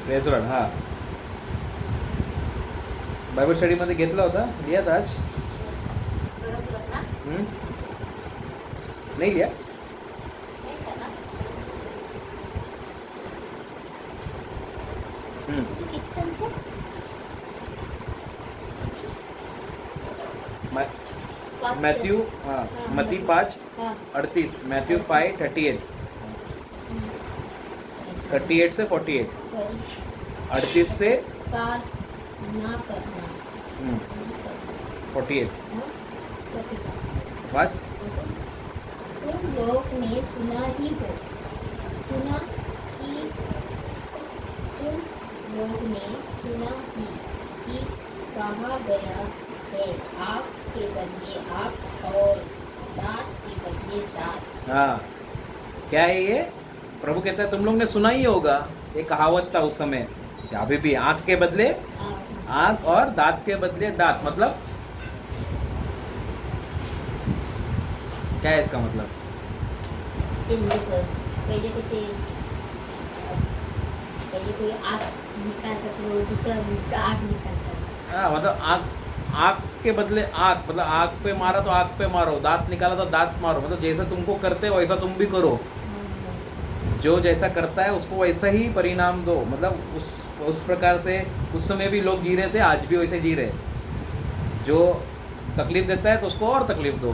Restaurant हां Bible स्टडीमध्ये घेतला होता लिहात आज नहीं लिया मैथ्यू हाँ मती 5:38 मैथ्यू 5:38 38 से 48 38 से 48 वाच तुम लोग ने सुना ही हो सुना कि तुम लोग ने सुना ही कि कहा गया है आग के बदले आग और दांत के बदले दांत। हाँ क्या है ये प्रभु कहता है तुम लोग ने सुना ही होगा ये कहावत था उस समय कि अभी भी आँख के बदले आँख और दांत के बदले दांत मतलब क्या है इसका मतलब पहले कैसे पहले कोई आग निकालता तो दूसरा उसका आग निकालता। हाँ मतलब आँख के बदले आँख मतलब आँख पे मारा तो आँख पे मारो दांत निकाला तो दांत मारो मतलब जैसा तुमको करते हो वैसा तुम भी करो जो जैसा करता है उसको वैसा ही परिणाम दो मतलब उस प्रकार से उस समय भी लोग जी रहे थे आज भी वैसे जी रहे जो तकलीफ देता है तो उसको और तकलीफ दो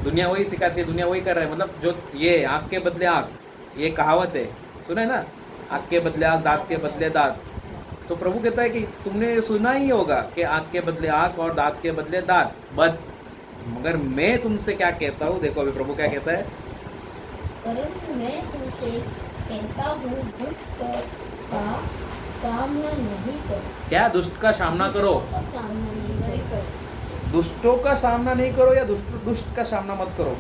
दुनिया वही सिखाती है दुनिया वही कर रहा है मतलब जो ये आँख के बदले आँख ये कहावत है सुना है ना आँख के बदले आँख दांत के बदले दांत तो प्रभु कहता है कि तुमने सुना ही होगा कि आँख के बदले आँख और दांत के बदले दांत बट मगर मैं तुमसे क्या कहता हूँ देखो अभी प्रभु क्या कहता है परंतु मैं तुमसे कहता हूँ दुष्ट का सामना नहीं करो क्या दुष्ट का सामना करो सामना नहीं करो दुष्टों का सामना नहीं करो या दुष्ट का सामना मत करो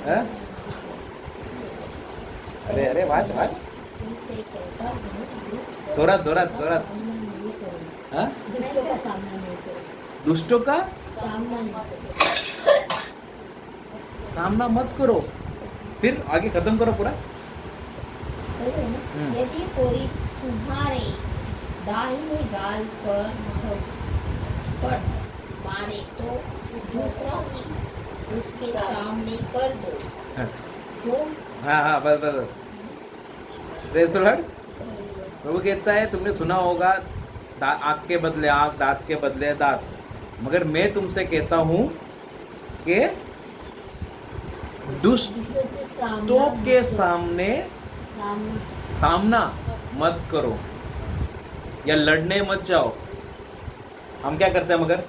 है? अरे अरे वाच वाच जोरात जोरात जोरात हाँ? दुष्टों का सामना नहीं करो दुष्टों का सामना नहीं करो सामना मत करो फिर आगे खत्म करो पूरा यदि कोई तुम्हारे दाहिने गाल पर मारे तो दूसरा भी उसके सामने कर दो जो हाँ हाँ बस बस रेसलहट प्रभु कहता है तुमने सुना होगा आँख के बदले आँख दांत के बदले दांत मगर मैं तुमसे कहता हूँ कि दुष्टों के सामने सामना मत करो या लड़ने मत जाओ हम क्या करते हैं मगर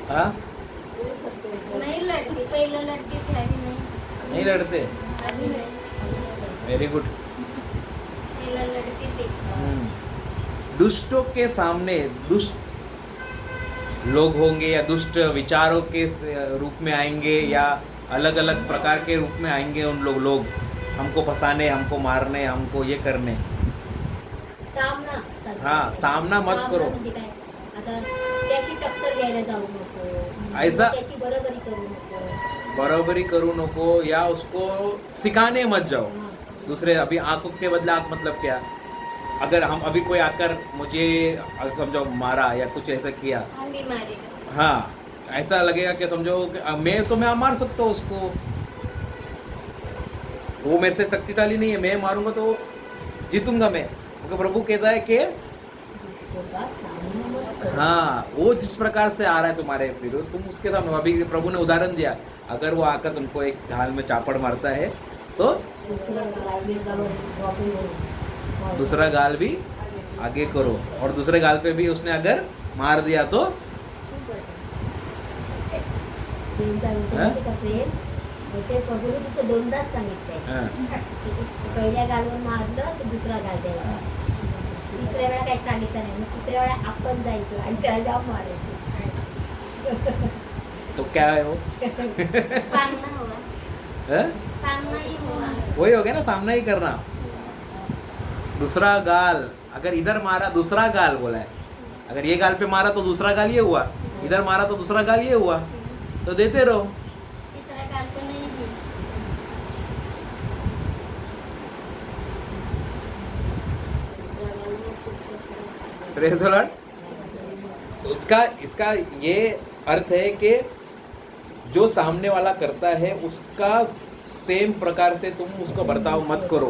हाँ नहीं लड़ती पहले लड़ती थी अभी नहीं लड़ते अभी नहीं वेरी गुड पहले लड़ती थी दुष्टों के सामने दुष्ट लोग होंगे या दुष्ट विचारों के रूप में आएंगे या अलग अलग प्रकार के रूप में आएंगे उन लोग हमको फंसाने हमको मारने हमको ये करने सामना हाँ सामना मत करो आता त्याची टक्कर घ्यायला जाऊ नको ऐसा त्याची बरोबरी करू नको बराबरी करू नको या उसको सिखाने मत जाओ दूसरे अभी आंखों के बदले आंख मतलब क्या अगर हम अभी कोई आकर मुझे समझो मारा या कुछ ऐसा किया हाँ ऐसा लगेगा कि समझो मैं मार सकता हूँ उसको वो मेरे से शक्तिशाली नहीं है मैं मारूंगा तो जीतूंगा मैं क्योंकि प्रभु कहता है कि हाँ वो जिस प्रकार से आ रहा है तुम्हारे विरुद्ध तुम उसके सामने अभी प्रभु ने उदाहरण दिया अगर वो आकर तुमको एक ढाल में चापड़ मारता है तो दूसरा गाल भी आगे करो और दूसरे गाल पे भी उसने अगर मार दिया तो ते प्रभूने तिथं दोनदाच सांगितलंय पहिल्या गालवर मारलं तर दुसरा गाल द्यायचा तिसऱ्या वेळा काही सांगितलं नाही मग तिसऱ्या वेळा आपण जायचं आणि त्याला जाऊन मारायचं तो क्या है वो सामना हुआ सामना ही हुआ वही हो गया ना सामना ही करना दूसरा गाल अगर इधर मारा दूसरा गाल बोला है अगर ये गाल पे मारा तो दूसरा गाल ये हुआ इधर मारा तो दूसरा गाल ये हुआ तो देते रहो प्रेज द लॉर्ड। उसका इसका ये अर्थ है कि जो सामने वाला करता है उसका सेम प्रकार से तुम उसको बर्ताव मत करो।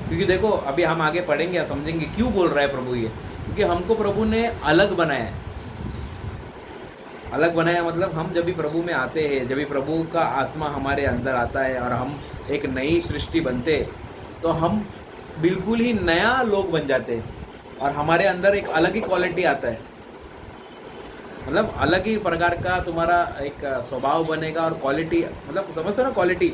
क्योंकि देखो अभी हम आगे पढ़ेंगे, समझेंगे क्यों बोल रहा है प्रभु ये। क्योंकि हमको प्रभु ने अलग बनाया है। अलग बनाया मतलब हम जब भी प्रभु में आते हैं, जब भी प्रभु का आत्मा हमारे अंदर आता है और हम एक नई सृष्टि बनते, तो हम बिल्कुल ही नया लोग बन जाते हैं और हमारे अंदर एक अलग ही क्वालिटी आता है। मतलब अलग ही प्रकार का तुम्हारा एक स्वभाव बनेगा और क्वालिटी, मतलब समझते हो ना क्वालिटी।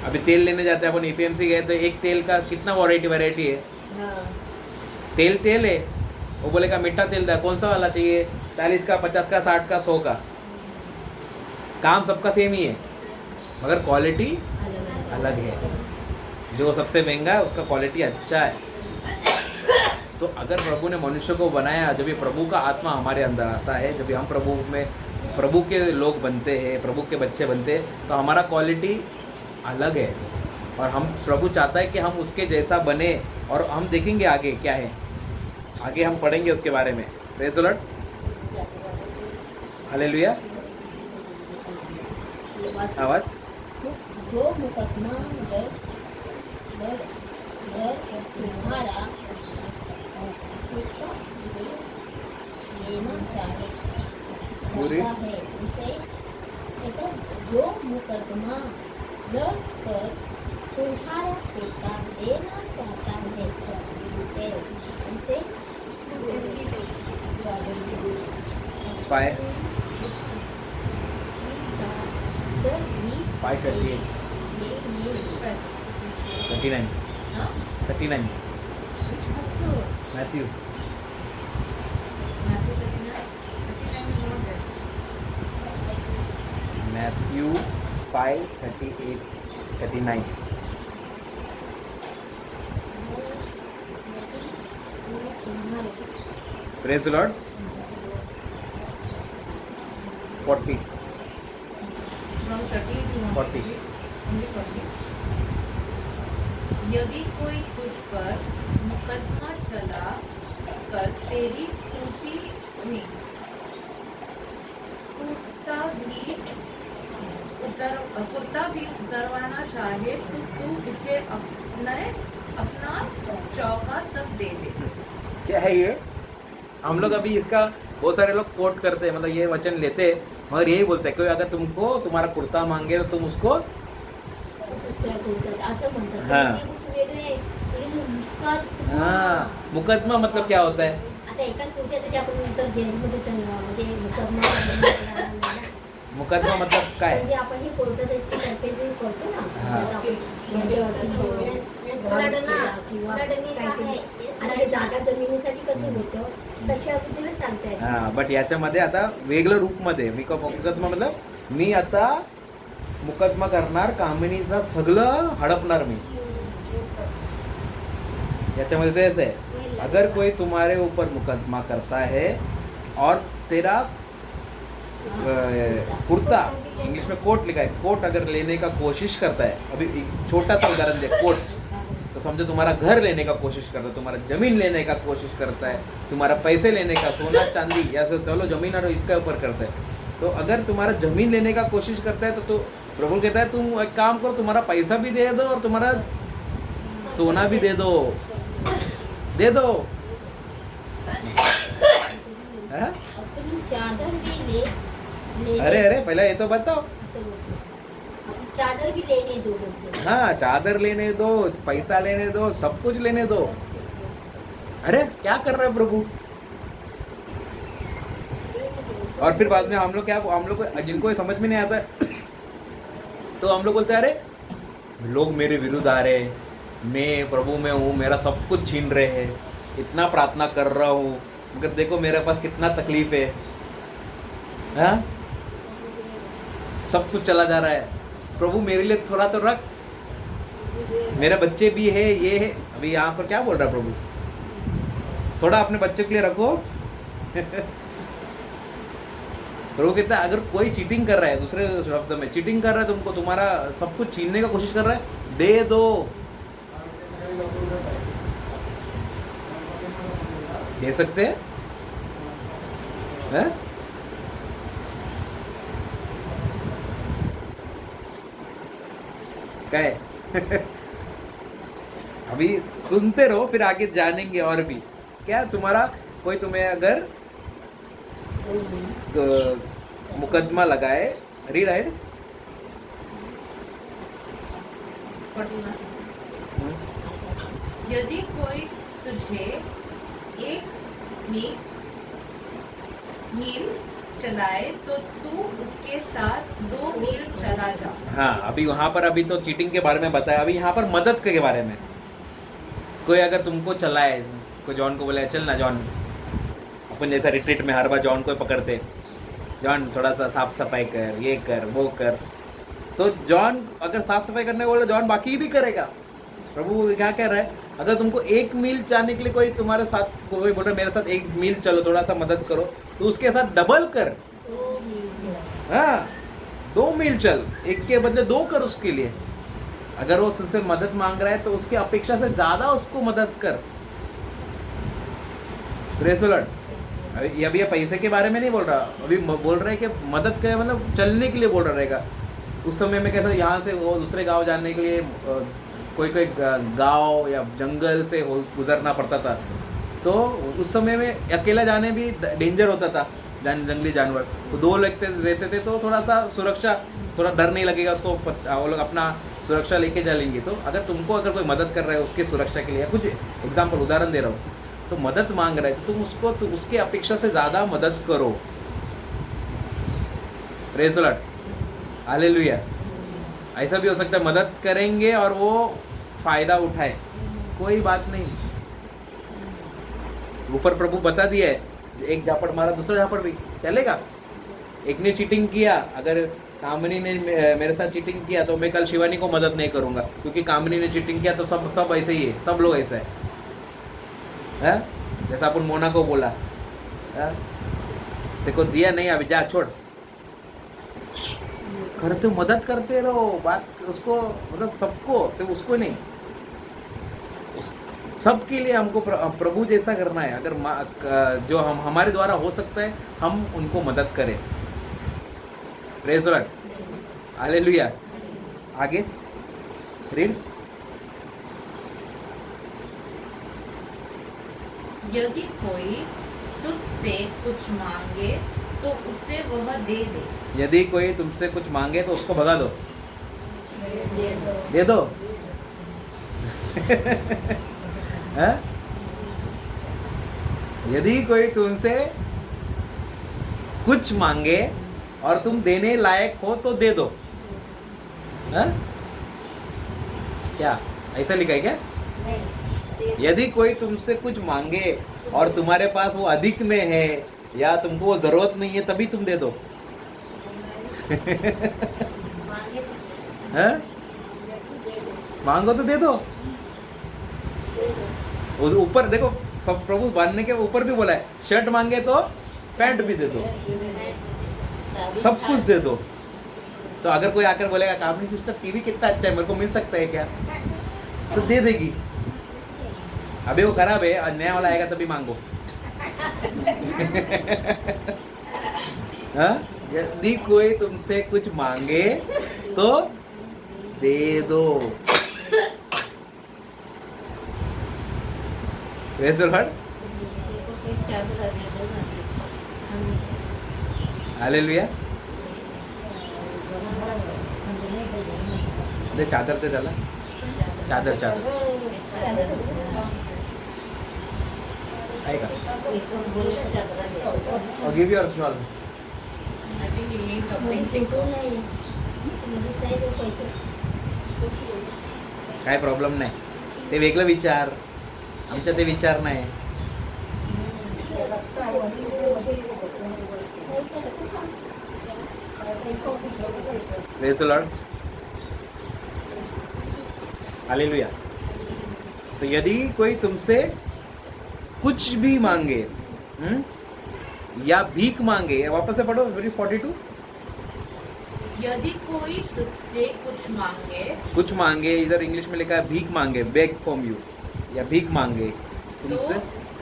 अभी तेल लेने जाते हैं अपन, ईपीएमसी गए तो एक तेल का कितना वैरायटी है। हाँ। तेल है, वो बोलेगा मीठा तेल था, कौन सा वाला चाहिए, 40 का, 50 का, 60 का, 100 का। काम सबका सेम ही है मगर क्वालिटी अलग है। जो सबसे महंगा है उसका क्वालिटी अच्छा है। तो अगर प्रभु ने मनुष्य को बनाया, जब ये प्रभु का आत्मा हमारे अंदर आता है, जब हम प्रभु के लोग बनते हैं, प्रभु के बच्चे बनते हैं, तो हमारा क्वालिटी अलग है। और हम प्रभु चाहता है कि हम उसके जैसा बने। और हम देखेंगे आगे क्या है, आगे हम पढ़ेंगे उसके बारे में। Praise the Lord, hallelujah. आवाज जो मुकदमा तुम्हारा लेना चाहे पूरी है उसे, ऐसा जो मुकदमा लड़ कर तुम्हारा कुर्ता देना चाहता है उसे 39 Matthew. Matthew 5:38-39। Praise the Lord. 40 यदि कोई तुझ पर मुकदमा चला कर तेरी कुर्ता भी उतरवाना चाहे तो तू इसे अपना चौका तक दे दे। क्या है ये? हम लोग अभी इसका बहुत सारे लोग कोट करते हैं, मतलब ये वचन लेते हैं मगर यही बोलते हैं कि अगर तुमको तुम्हारा कुर्ता मांगे तो तुम उसको हाँ। हाँ, मुकदमा मतलब क्या होता है? आता एकाच कुर्त्यासाठी आपण नंतर जेलमध्ये म्हणजे मुकदमा मुकदमा मतलब काय? म्हणजे आपण हे कोर्टाची तर्फे जे करतो ना, आता आपण आणि हे जागा जमिनीसाठी कसं होतं तशा पद्धतीने चालतंय। हां, बट याच्यामध्ये आता वेगळं रूपमध्ये मुकदमा मतलब मी आता मुकदमा करणार, कामिनीचा सगळं हडपणार मी। याच्यामध्ये तेच आहे, अगर कोई तुम्हारे ऊपर मुकदमा करता है और तेरा कुर्ता, इंग्लिश में कोट लिखा है, कोट अगर लेने का कोशिश करता है, अभी एक छोटा सा उदाहरण दे, कोट तो समझो तुम्हारा घर लेने का कोशिश करता है, तुम्हारा जमीन लेने का कोशिश करता है, तुम्हारा पैसे लेने का, सोना चांदी या फिर चलो जमीन और इसके ऊपर करता है। तो अगर तुम्हारा जमीन लेने का कोशिश करता है तो प्रभु कहता है तुम एक काम करो, तुम्हारा पैसा भी दे दो और तुम्हारा सोना भी दे दो, दे दो। हाँ? अपनी चादर भी ले अरे पहले ये तो बताओ। चादर भी लेने दो बोलते। हाँ, चादर लेने दो, पैसा लेने दो, सब कुछ लेने दो। अरे क्या कर रहे हैं प्रभु? और फिर बाद में हम लोग को जिनको ये समझ में नहीं आता है तो हम लोग बोलते हैं अरे लोग मेरे विरुद्ध आ रहे हैं, मैं प्रभु में हूँ, मेरा सब कुछ छीन रहे हैं, इतना प्रार्थना कर रहा हूँ मगर देखो मेरे पास कितना तकलीफ है। हाँ, सब कुछ चला जा रहा है, प्रभु मेरे लिए थोड़ा तो रख, मेरे बच्चे भी है, ये है। अभी यहाँ पर क्या बोल रहा है प्रभु? थोड़ा अपने बच्चे के लिए रखो। प्रभु कहता है अगर कोई चीटिंग कर रहा है, दूसरे शब्द में चीटिंग कर रहा है, तुमको तुम्हारा सब कुछ छीनने का कोशिश कर रहा है, दे दो। दे सकते हैं? हैं? क्या है? अभी सुनते रहो, फिर आगे जानेंगे और भी। क्या तुम्हारा कोई तुम्हें अगर मुकदमा लगाए, रीड राइट, 41 यदि कोई तुझे 1 मील चलाए तो तू उसके साथ 2 मील चला जा। हाँ, अभी वहाँ पर अभी तो चीटिंग के बारे में बताया, अभी यहाँ पर मदद के बारे में। कोई अगर तुमको चलाए, कोई जॉन को बोला चल ना जॉन, अपन जैसा रिट्रीट में हर बार जॉन को पकड़ते, जॉन थोड़ा सा साफ सफाई कर, ये कर वो कर, तो जॉन अगर साफ सफाई करने को बोला, जॉन बाकी भी करेगा। प्रभु क्या कह रहा है, अगर तुमको 1 मील जाने के लिए कोई तुम्हारे साथ, कोई बोल रहा है मेरे साथ 1 मील चलो, थोड़ा सा मदद करो, तो उसके साथ डबल कर। 2 मील हाँ, 2 मील चल, 1 के बदले 2 कर उसके लिए। अगर वो तुझसे मदद मांग रहा है तो उसकी अपेक्षा से ज्यादा उसको मदद कर। Praise the Lord. अभी ये पैसे के बारे में नहीं बोल रहा, अभी बोल रहा है कि मदद करे, मतलब चलने के लिए बोल रहा रहेगा। उस समय में कैसा, यहाँ से वो दूसरे गांव जाने के लिए कोई कोई गांव या जंगल से गुजरना पड़ता था, तो उस समय में अकेला जाने भी डेंजर होता था, जंगली जानवर तो 2 रहते थे, तो थोड़ा सा सुरक्षा, थोड़ा डर नहीं लगेगा उसको, वो लोग अपना सुरक्षा लेके चलेंगे। तो अगर तुमको अगर कोई मदद कर रहा है उसकी सुरक्षा के लिए, कुछ एग्जाम्पल उदाहरण दे रहा हूँ, तो मदद मांग रहा है तो तुम उसको, तो उसके अपेक्षा से ज़्यादा मदद करो। Praise the Lord, hallelujah. ऐसा भी हो सकता है मदद करेंगे और वो फायदा उठाए, कोई बात नहीं, ऊपर प्रभु बता दिया है, एक झापड़ मारा दूसरा झापड़ भी चलेगा। एक ने चीटिंग किया, अगर कामनी ने मेरे साथ चीटिंग किया तो मैं कल शिवानी को मदद नहीं करूंगा, क्योंकि कामनी ने चीटिंग किया तो सब ऐसे ही है, सब लोग ऐसे है। जैसा अपन मोना को बोला, देखो दिया नहीं अभी जा छोड़, करते मदद करते रहो, बात उसको, मतलब सबको, सिर्फ उसको नहीं, सबके लिए हमको प्रभु जैसा करना है। अगर जो हम हमारे द्वारा हो सकता है हम उनको मदद करें। Praise the Lord, hallelujah. आगे रीड। यदि कोई तुझसे कुछ मांगे तो उसे वह दे दे। यदि कोई तुमसे कुछ मांगे तो उसको भगा दो, दे दो। हाँ? यदि कोई तुमसे कुछ मांगे और तुम देने लायक हो तो दे दो। हाँ? क्या ऐसा लिखा है क्या? यदि कोई तुमसे कुछ मांगे और तुम्हारे पास वो अधिक में है या तुमको वो जरूरत नहीं है, तभी तुम दे दो। हाँ? मांगो तो दे दो। उस ऊपर देखो, सब प्रभु बांधने के ऊपर भी बोला है, शर्ट मांगे तो पैंट भी दे दो, सब कुछ दे दो। तो अगर कोई आकर बोलेगा कामनी सिस्टर टीवी कितना अच्छा है, मेरे को मिल सकता है क्या, तो दे देगी। अभी वो खराब है और नया वाला आएगा तभी मांगो। हाँ? यदि कोई तुमसे कुछ मांगे तो दे दो। Praise the Lord, hallelujah. दे चादर दे त्याला, चादर आहे का? I'll give you a shawl. I think you need something thick. काय प्रॉब्लेम नाही, ते वेगळं विचार, आमच्या ते विचार नाही। Praise the Lord, hallelujah. तो यदि कोई तुमसे कुछ भी मांगे, या भीख मांगे, वापस से पढ़ो 42। यदि कोई तुझसे कुछ मांगे, इधर इंग्लिश में लिखा है भीख मांगे, बेग फ्रॉम यू, या भीख मांगे तुमसे,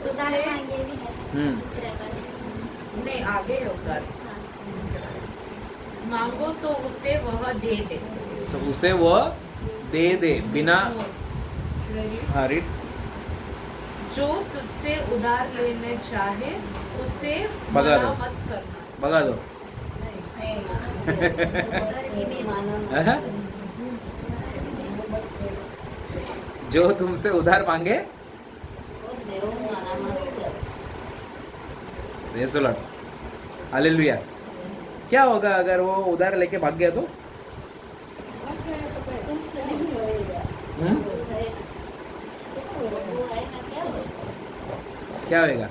उधार उससे मांगे भी है हम्म दूसरे पर नहीं आगे है उधर। हाँ। मांगो तो उसे वह दे दे। तो उसे वो दे दे बिना Should I read? हाँ रीड जो तुझसे उधार लेने चाहे उसे बगा मना दो। मत करना। बगा दो उधार भी दे हाँ? जो तुमसे उधार मांगे प्रेज़ द लॉर्ड हालेलुया। क्या होगा अगर वो उधार लेके भाग गया तो? हम्म? क्या होएगा?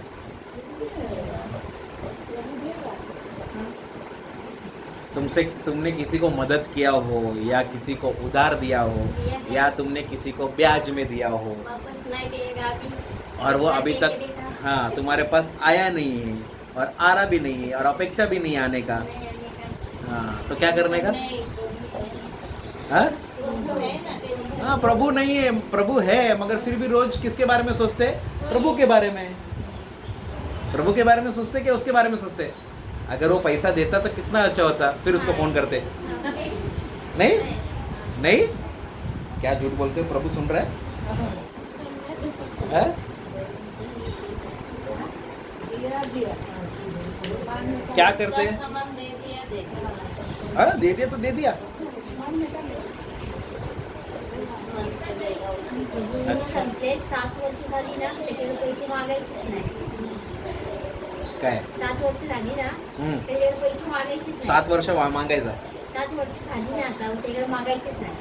तुमने किसी को मदद किया हो या किसी को उधार दिया हो या तुमने किसी को ब्याज में दिया हो वापस नहीं देगा अभी और वो अभी दे तक के देगा। हाँ तुम्हारे पास आया नहीं है और आ रहा भी नहीं है और अपेक्षा भी नहीं आने का, नहीं आने का हाँ तो क्या करने का? हाँ हाँ प्रभु नहीं है, प्रभु है मगर फिर भी रोज किसके बारे में सोचते? प्रभु के बारे में। प्रभु के बारे में सोचते कि उसके बारे में सोचते? अगर वो पैसा देता तो कितना अच्छा होता, फिर उसको फोन करते। नहीं नहीं क्या झूठ बोलते हो? प्रभु सुन रहा है? हैं? क्या करते हैं? हाँ दे दिया तो दे दिया। अच्छा. सांगते 7 वर्ष झाली ना त्याच्याकडे पैसे मागायचेच नाही काय 7 वर्ष झाली ना हम्म. त्याच्याकडे पैसे मागायचेच नाही 7 वर्ष मांगायचा 7 वर्ष झाली ना आता त्याच्याकडे मागायचेच नाही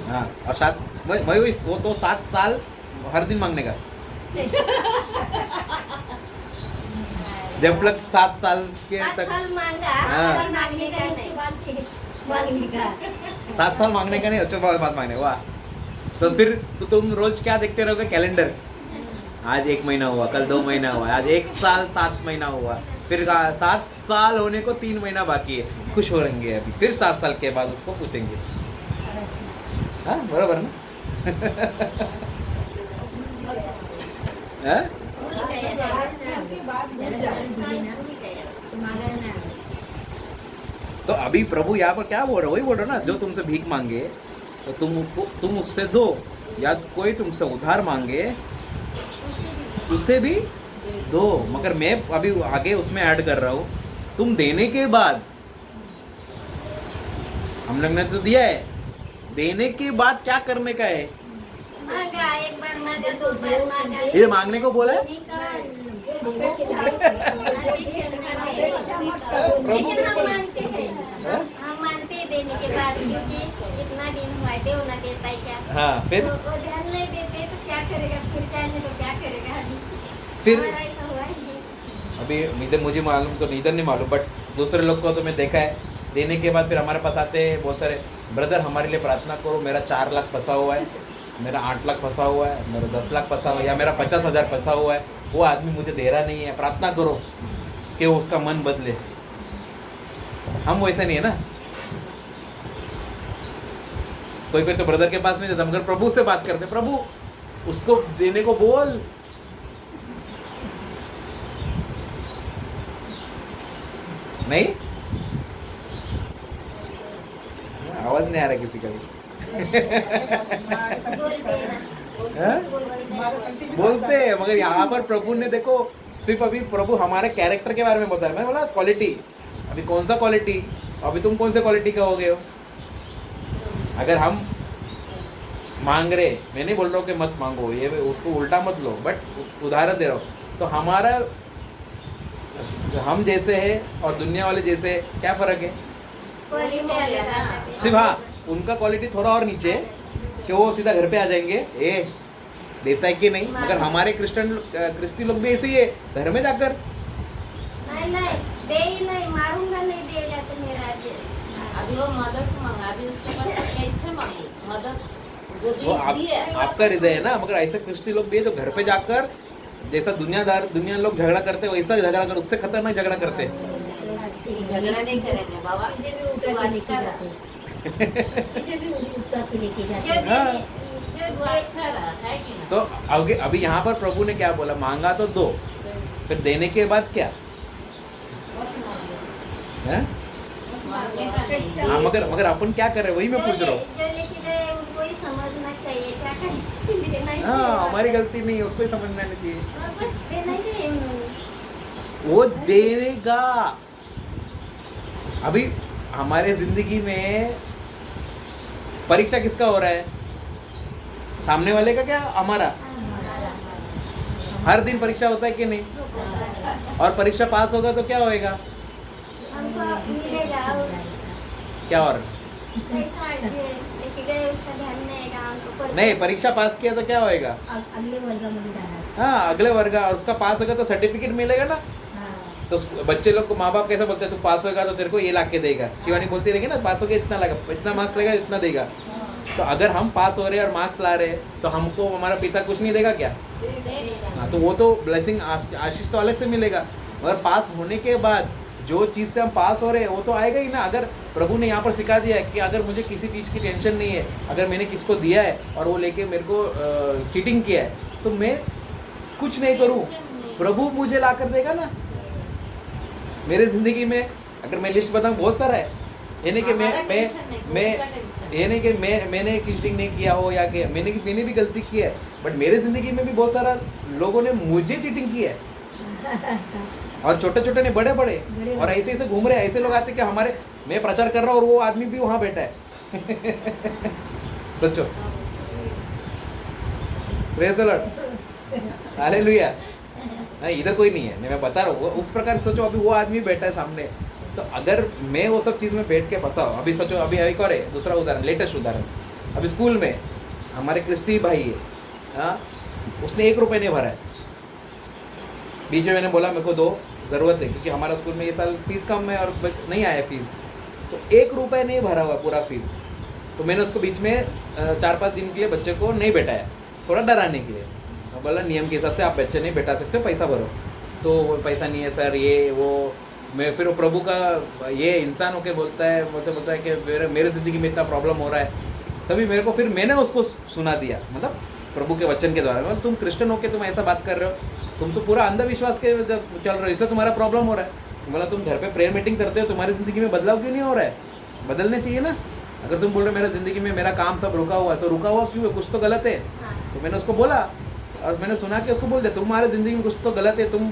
हाँ और 7 वही वो तो 7 साल हर दिन मांगने का जब तक 7 साल के 7 तक साल मांगा हाँ. 7 साल मांगने का नहीं उसके बाद फिर मांगने का 7 साल मांगने का नहीं, उसके बाद मांगने। वाह तो फिर तो तुम रोज क्या देखते रहोगे? कैलेंडर। आज 1 महीना हुआ, कल 2 महीना हुआ, आज 1 साल 7 महीना हुआ, फिर 7 साल होने को 3 महीना बाकी है, खुश हो रहेंगे अभी, फिर 7 साल के बाद उसको पूछेंगे। हाँ बरोबर ना? हाँ? तो अभी प्रभु यहाँ पर क्या बोल रहा है? वही बोल रहा है ना, जो तुमसे भीख मांगे तो तुम उससे दो, या कोई तुमसे उधार मांगे उसे भी दो। मगर मैं अभी आगे उसमें ऐड कर रहा हूँ, तुम देने के बाद, हम लोग ने तो दिया है, देने के बाद क्या करने का है? मांगा एक बार मांगा 2 बार मांगा ये मांगने को बोला है? लेकिन हम मानते हैं हम मानते हैं देने के बाद क्योंकि इतना दिन हुआ थे उन्हें देता है क्या हाँ फिर तो वो ध्यान नहीं देते तो क्या करेगा फिर चाहे तो क्या करेगा फिर हमारा ऐसा हुआ ही अभी इधर मुझे मालूम तो इधर नहीं मालूम, बट दूसरे लोग को तो मैं देखा है, देने के बाद फिर हमारे पास आते हैं बहुत सारे, ब्रदर हमारे लिए प्रार्थना करो, मेरा 4 लाख फंसा हुआ है, मेरा 8 लाख फंसा हुआ है, मेरा 10 लाख फंसा हुआ है, या मेरा 50,000 फंसा हुआ है, वो आदमी मुझे दे रहा नहीं है, प्रार्थना करो कि वो उसका मन बदले। हम वैसे नहीं है ना, कोई कोई तो ब्रदर के पास नहीं जाता, मगर प्रभु से बात करते, प्रभु उसको देने को बोल। नहीं आवाज नहीं आ रहा किसी का भी। हाँ? बोलते हैं मगर यहाँ पर प्रभु ने देखो सिर्फ अभी प्रभु हमारे कैरेक्टर के बारे में बताया। मैं बोला क्वालिटी, अभी कौन सा क्वालिटी, अभी तुम कौन से क्वालिटी का हो गए हो? अगर हम मांग रहे, मैं नहीं बोल रहा हूँ कि मत मांगो, ये उसको उल्टा मत लो, बट उदाहरण दे रहा हूँ, तो हमारा हम जैसे है और दुनिया वाले जैसे है, क्या फर्क है? सिर्फ हाँ उनका क्वालिटी थोड़ा और नीचे है कि वो सीधा घर पे आ जाएंगे, ए देता है कि नहीं, मगर हमारे क्रिस्टी लोग भी ऐसे ही है, घर में जाकर नहीं दे ही नहीं, मारूंगा नहीं देगा तो मेरा अभी वो मदद मांगा, अभी उसके पास कैसे मांगे मदद? जो वो दी है आपका हृदय है ना, मगर ऐसे क्रिस्टी लोग भी है जो घर पे जाकर जैसा दुनिया लोग झगड़ा करते वैसा झगड़ा कर, उससे खतरनाक झगड़ा करते। झगड़ा नहीं करेंगे बाबा, चीजें भी उठा के लेके जाते चीजें भी उठा के लेके जाते हाँ। वो अच्छा रहा है कि नहीं? तो अभी यहाँ पर प्रभु ने क्या बोला? मांगा तो दो, फिर देने के बाद क्या है? मांगने का नहीं। हाँ, मगर अपन क्या कर रहे हैं वही मैं पूछ रहा हूँ। जो लेके गए उनको ही समझना चाहिए क्या करें, देना ही हाँ, चाहिए। हमारी गलती नहीं है, उसको ही समझना नहीं चाहिए। और बस देना ही चाहिए उन्होंने। वो देगा। अभी हमारे जिंदगी में परीक्षा किसका हो रहा है? सामने वाले का क्या हमारा? हर दिन परीक्षा होता है कि नहीं? और परीक्षा पास होगा तो क्या होएगा? हमको मिलेगा और क्या और पैसा जो लेके गए उसका ध्यान नहीं आएगा हमको पर नहीं, परीक्षा पास किया तो क्या होएगा? अगले वर्गामध्ये जाणार. हाँ, अगले वर्ग, और उसका पास होगा तो सर्टिफिकेट मिलेगा ना। तो बच्चे लोग को माँ बाप कैसे बोलते हैं, तू पास होगा तो तेरे को ये ला के देगा। शिवानी बोलती रहेगी ना, पास हो गया इतना लगा, इतना मार्क्स लगेगा इतना देगा। तो अगर हम पास हो रहे हैं और मार्क्स ला रहे हैं तो हमको हमारा पिता कुछ नहीं देगा क्या? हाँ, तो वो तो ब्लेसिंग आशीष तो अलग से मिलेगा। मगर पास होने के बाद जो चीज़ से हम पास हो रहे हैं वो तो आएगा ही ना। अगर प्रभु ने यहाँ पर सिखा दिया है कि अगर मुझे किसी चीज़ की टेंशन नहीं है, अगर मैंने किसको दिया है और वो लेके मेरे को चीटिंग किया है, तो मैं कुछ नहीं करूँ, प्रभु मुझे ला कर देगा ना। मेरे ज़िंदगी में अगर मैं लिस्ट बताऊँ बहुत सारा है। ये नहीं कि ये नहीं कि मैंने चीटिंग नहीं किया हो या कि मैंने भी गलती की है, बट मेरे ज़िंदगी में भी बहुत सारा लोगों ने मुझे चीटिंग की है। और छोटे छोटे ने बड़े बड़े, और ऐसे ऐसे घूम रहे हैं। ऐसे लोग आते कि हमारे, मैं प्रचार कर रहा हूँ और वो आदमी भी वहाँ बैठा है। सोचो, प्रेज़ द लॉर्ड, हालेलुया। नहीं, इधर कोई नहीं है, मैं बता रहा हूँ। उस प्रकार सोचो, अभी वो आदमी बैठा है सामने, तो अगर मैं वो सब चीज़ में बैठ के फंसा हूँ। अभी सोचो, अभी एक और है, दूसरा उदाहरण, लेटेस्ट उदाहरण। अभी स्कूल में हमारे क्रिस्टी भाई है, हाँ, उसने 1 रुपये नहीं भरा है। बीच में मैंने बोला मेरे को दो, ज़रूरत है, क्योंकि हमारा स्कूल में ये साल फीस कम है और नहीं आया फीस, तो 1 रुपये नहीं भरा हुआ पूरा फीस। तो मैंने उसको बीच में 4-5 दिन के लिए बच्चे को नहीं बैठाया, थोड़ा डराने के लिए। मैं बोला नियम के हिसाब से आप बच्चे नहीं बैठा सकते, पैसा भरो। तो वो पैसा नहीं है सर, ये वो। मैं फिर वो प्रभु का ये इंसान होके बोलता है कि मेरे ज़िंदगी में इतना प्रॉब्लम हो रहा है। तभी मेरे को, फिर मैंने उसको सुना दिया, मतलब प्रभु के वचन के द्वारा। मतलब तुम क्रिश्चियन होके तुम ऐसा बात कर रहे हो, तुम तो पूरा अंधविश्वास के चल रहे हो, इसलिए तुम्हारा प्रॉब्लम हो रहा है। बोला तुम घर पे प्रेयर मीटिंग करते हो, तुम्हारी ज़िंदगी में बदलाव क्यों नहीं हो रहा है? बदलने चाहिए ना। अगर तुम बोल रहे हो मेरा ज़िंदगी में मेरा काम सब रुका हुआ है, तो रुका हुआ क्यों है? कुछ तो गलत है। तो मैंने उसको बोला, और मैंने सुना कि उसको बोल दिया तुम्हारे ज़िंदगी में कुछ तो गलत है, तुम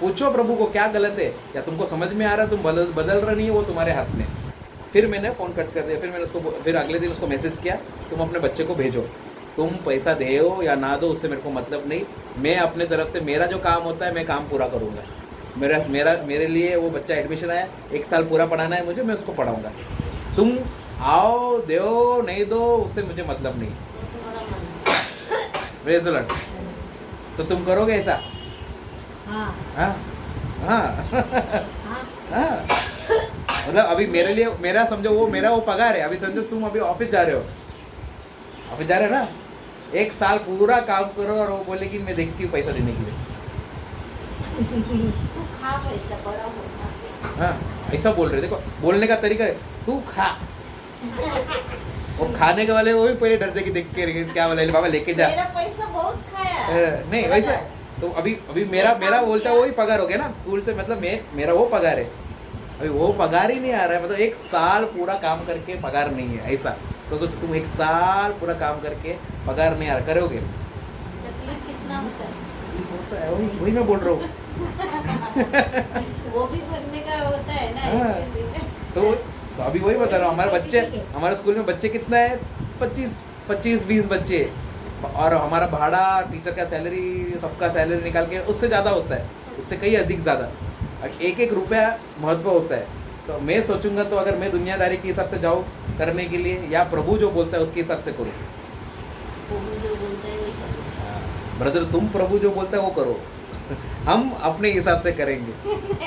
पूछो प्रभु को क्या गलत है, या तुमको समझ में आ रहा है, तुम बदल रहे नहीं है, वो तुम्हारे हाथ में। फिर मैंने फ़ोन कट कर दिया। फिर मैंने उसको, फिर अगले दिन उसको मैसेज किया, तुम अपने बच्चे को भेजो, तुम पैसा दे हो या ना दो उससे मेरे को मतलब नहीं। मैं अपने तरफ से मेरा जो काम होता है मैं काम पूरा करूँगा। मेरे लिए वो बच्चा एडमिशन आया, 1 साल पूरा पढ़ाना है मुझे, मैं उसको पढ़ाऊँगा। तुम आओ दो नहीं दो उससे मुझे मतलब नहीं। Praise the Lord. तो तुम करोगे ऐसा? हाँ हाँ हाँ हाँ हाँ। मतलब अभी मेरे लिए, मेरा समझो वो मेरा वो पगार है। अभी समझो तुम अभी ऑफिस जा रहे हो, ऑफिस जा रहे हो ना, 1 साल पूरा काम करो और वो बोले कि मैं देखती हूँ पैसा देने के लिए। तू खा पैसा बड़ा होता। हाँ, ऐसा बोल रहे। देखो बोलने का तरीका है, तू खा। वो खाने के वाले वो भी पहले डर से कि देख के क्या बोला, बाबा लेके जा। मेरा पैसा बहुत खाया। नहीं वैसा, तो अभी मेरा बोलता है वही पगार हो गया ना स्कूल से, मतलब मेरा वो पगार है। अभी वो पगार ही नहीं आ रहा है, मतलब 1 साल पूरा काम करके पगार नहीं है ऐसा। तो सोचो तुम 1 साल पूरा काम करके पगार नहीं आ रहा, करोगे? तकलीफ कितना होता है? वही मैं बोल रहा हूँ। वो भी भरने का होता है ना, हाँ। इसीलिए। तो अभी वही बता रहा हूँ, हमारे बच्चे, हमारे स्कूल में बच्चे कितना है, 25-20 बच्चे, और हमारा भाड़ा, टीचर का सैलरी, सबका सैलरी निकाल के उससे ज़्यादा होता है, उससे कहीं अधिक ज़्यादा। 1-1 रुपया महत्व होता है। तो मैं सोचूंगा, तो अगर मैं दुनियादारी के हिसाब से जाऊँ करने के लिए, या प्रभु जो बोलता है उसके हिसाब से करूँ? प्रभु जो बोलता है वही करो। ब्रदर, तुम प्रभु जो बोलता है वो करो, हम अपने हिसाब से करेंगे।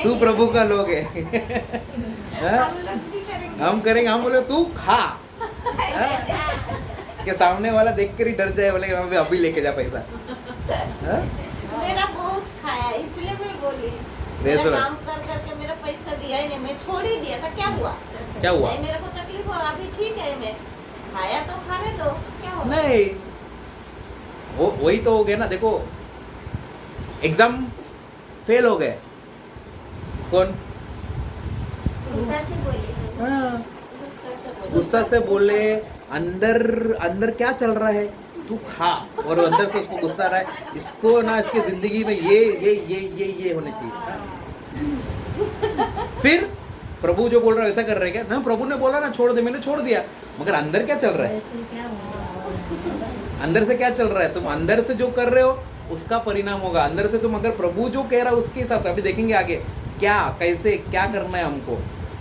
तू प्रभु का लोग है। हाँ? हम लोग भी करेंगे। हम करेंगे, हम बोले तू खा। कि सामने वाला देख कर ही डर जाए, बोले कि अभी लेके जा पैसा। हाँ? मेरा बहुत खाया, इसलिए मैं बोली। प्रेज़ द मेरा लॉर्ड। काम कर करके मेरा पैसा दिया ही नहीं, मैं छोड़ ही दिया था। क्या हुआ? क्या हुआ? नहीं, मेरे को तकलीफ हुआ, अभी ठीक है, मैं खाया तो खाने दो, क्या हुआ? नहीं, वो वही तो हो गया ना। देखो एग्जाम फेल हो गए। कौन? गुस्सा से बोले, हाँ, गुस्सा से बोलो। गुस्सा से बोले। अंदर अंदर क्या चल रहा है, तू खा, और अंदर से उसको गुस्सा आ रहा है, इसको ना इसकी जिंदगी में ये होने चाहिए। फिर प्रभु जो बोल रहा है वैसा कर रहे हैं क्या? ना, प्रभु ने बोला ना छोड़ दे, मैंने छोड़ दिया, मगर अंदर क्या चल रहा है? वैसे क्या होगा? अंदर से क्या चल रहा है? तुम अंदर से जो कर रहे हो उसका परिणाम होगा। अंदर से तुम अगर प्रभु जो कह रहा है उसके हिसाब से, अभी देखेंगे आगे क्या कैसे क्या करना है हमको।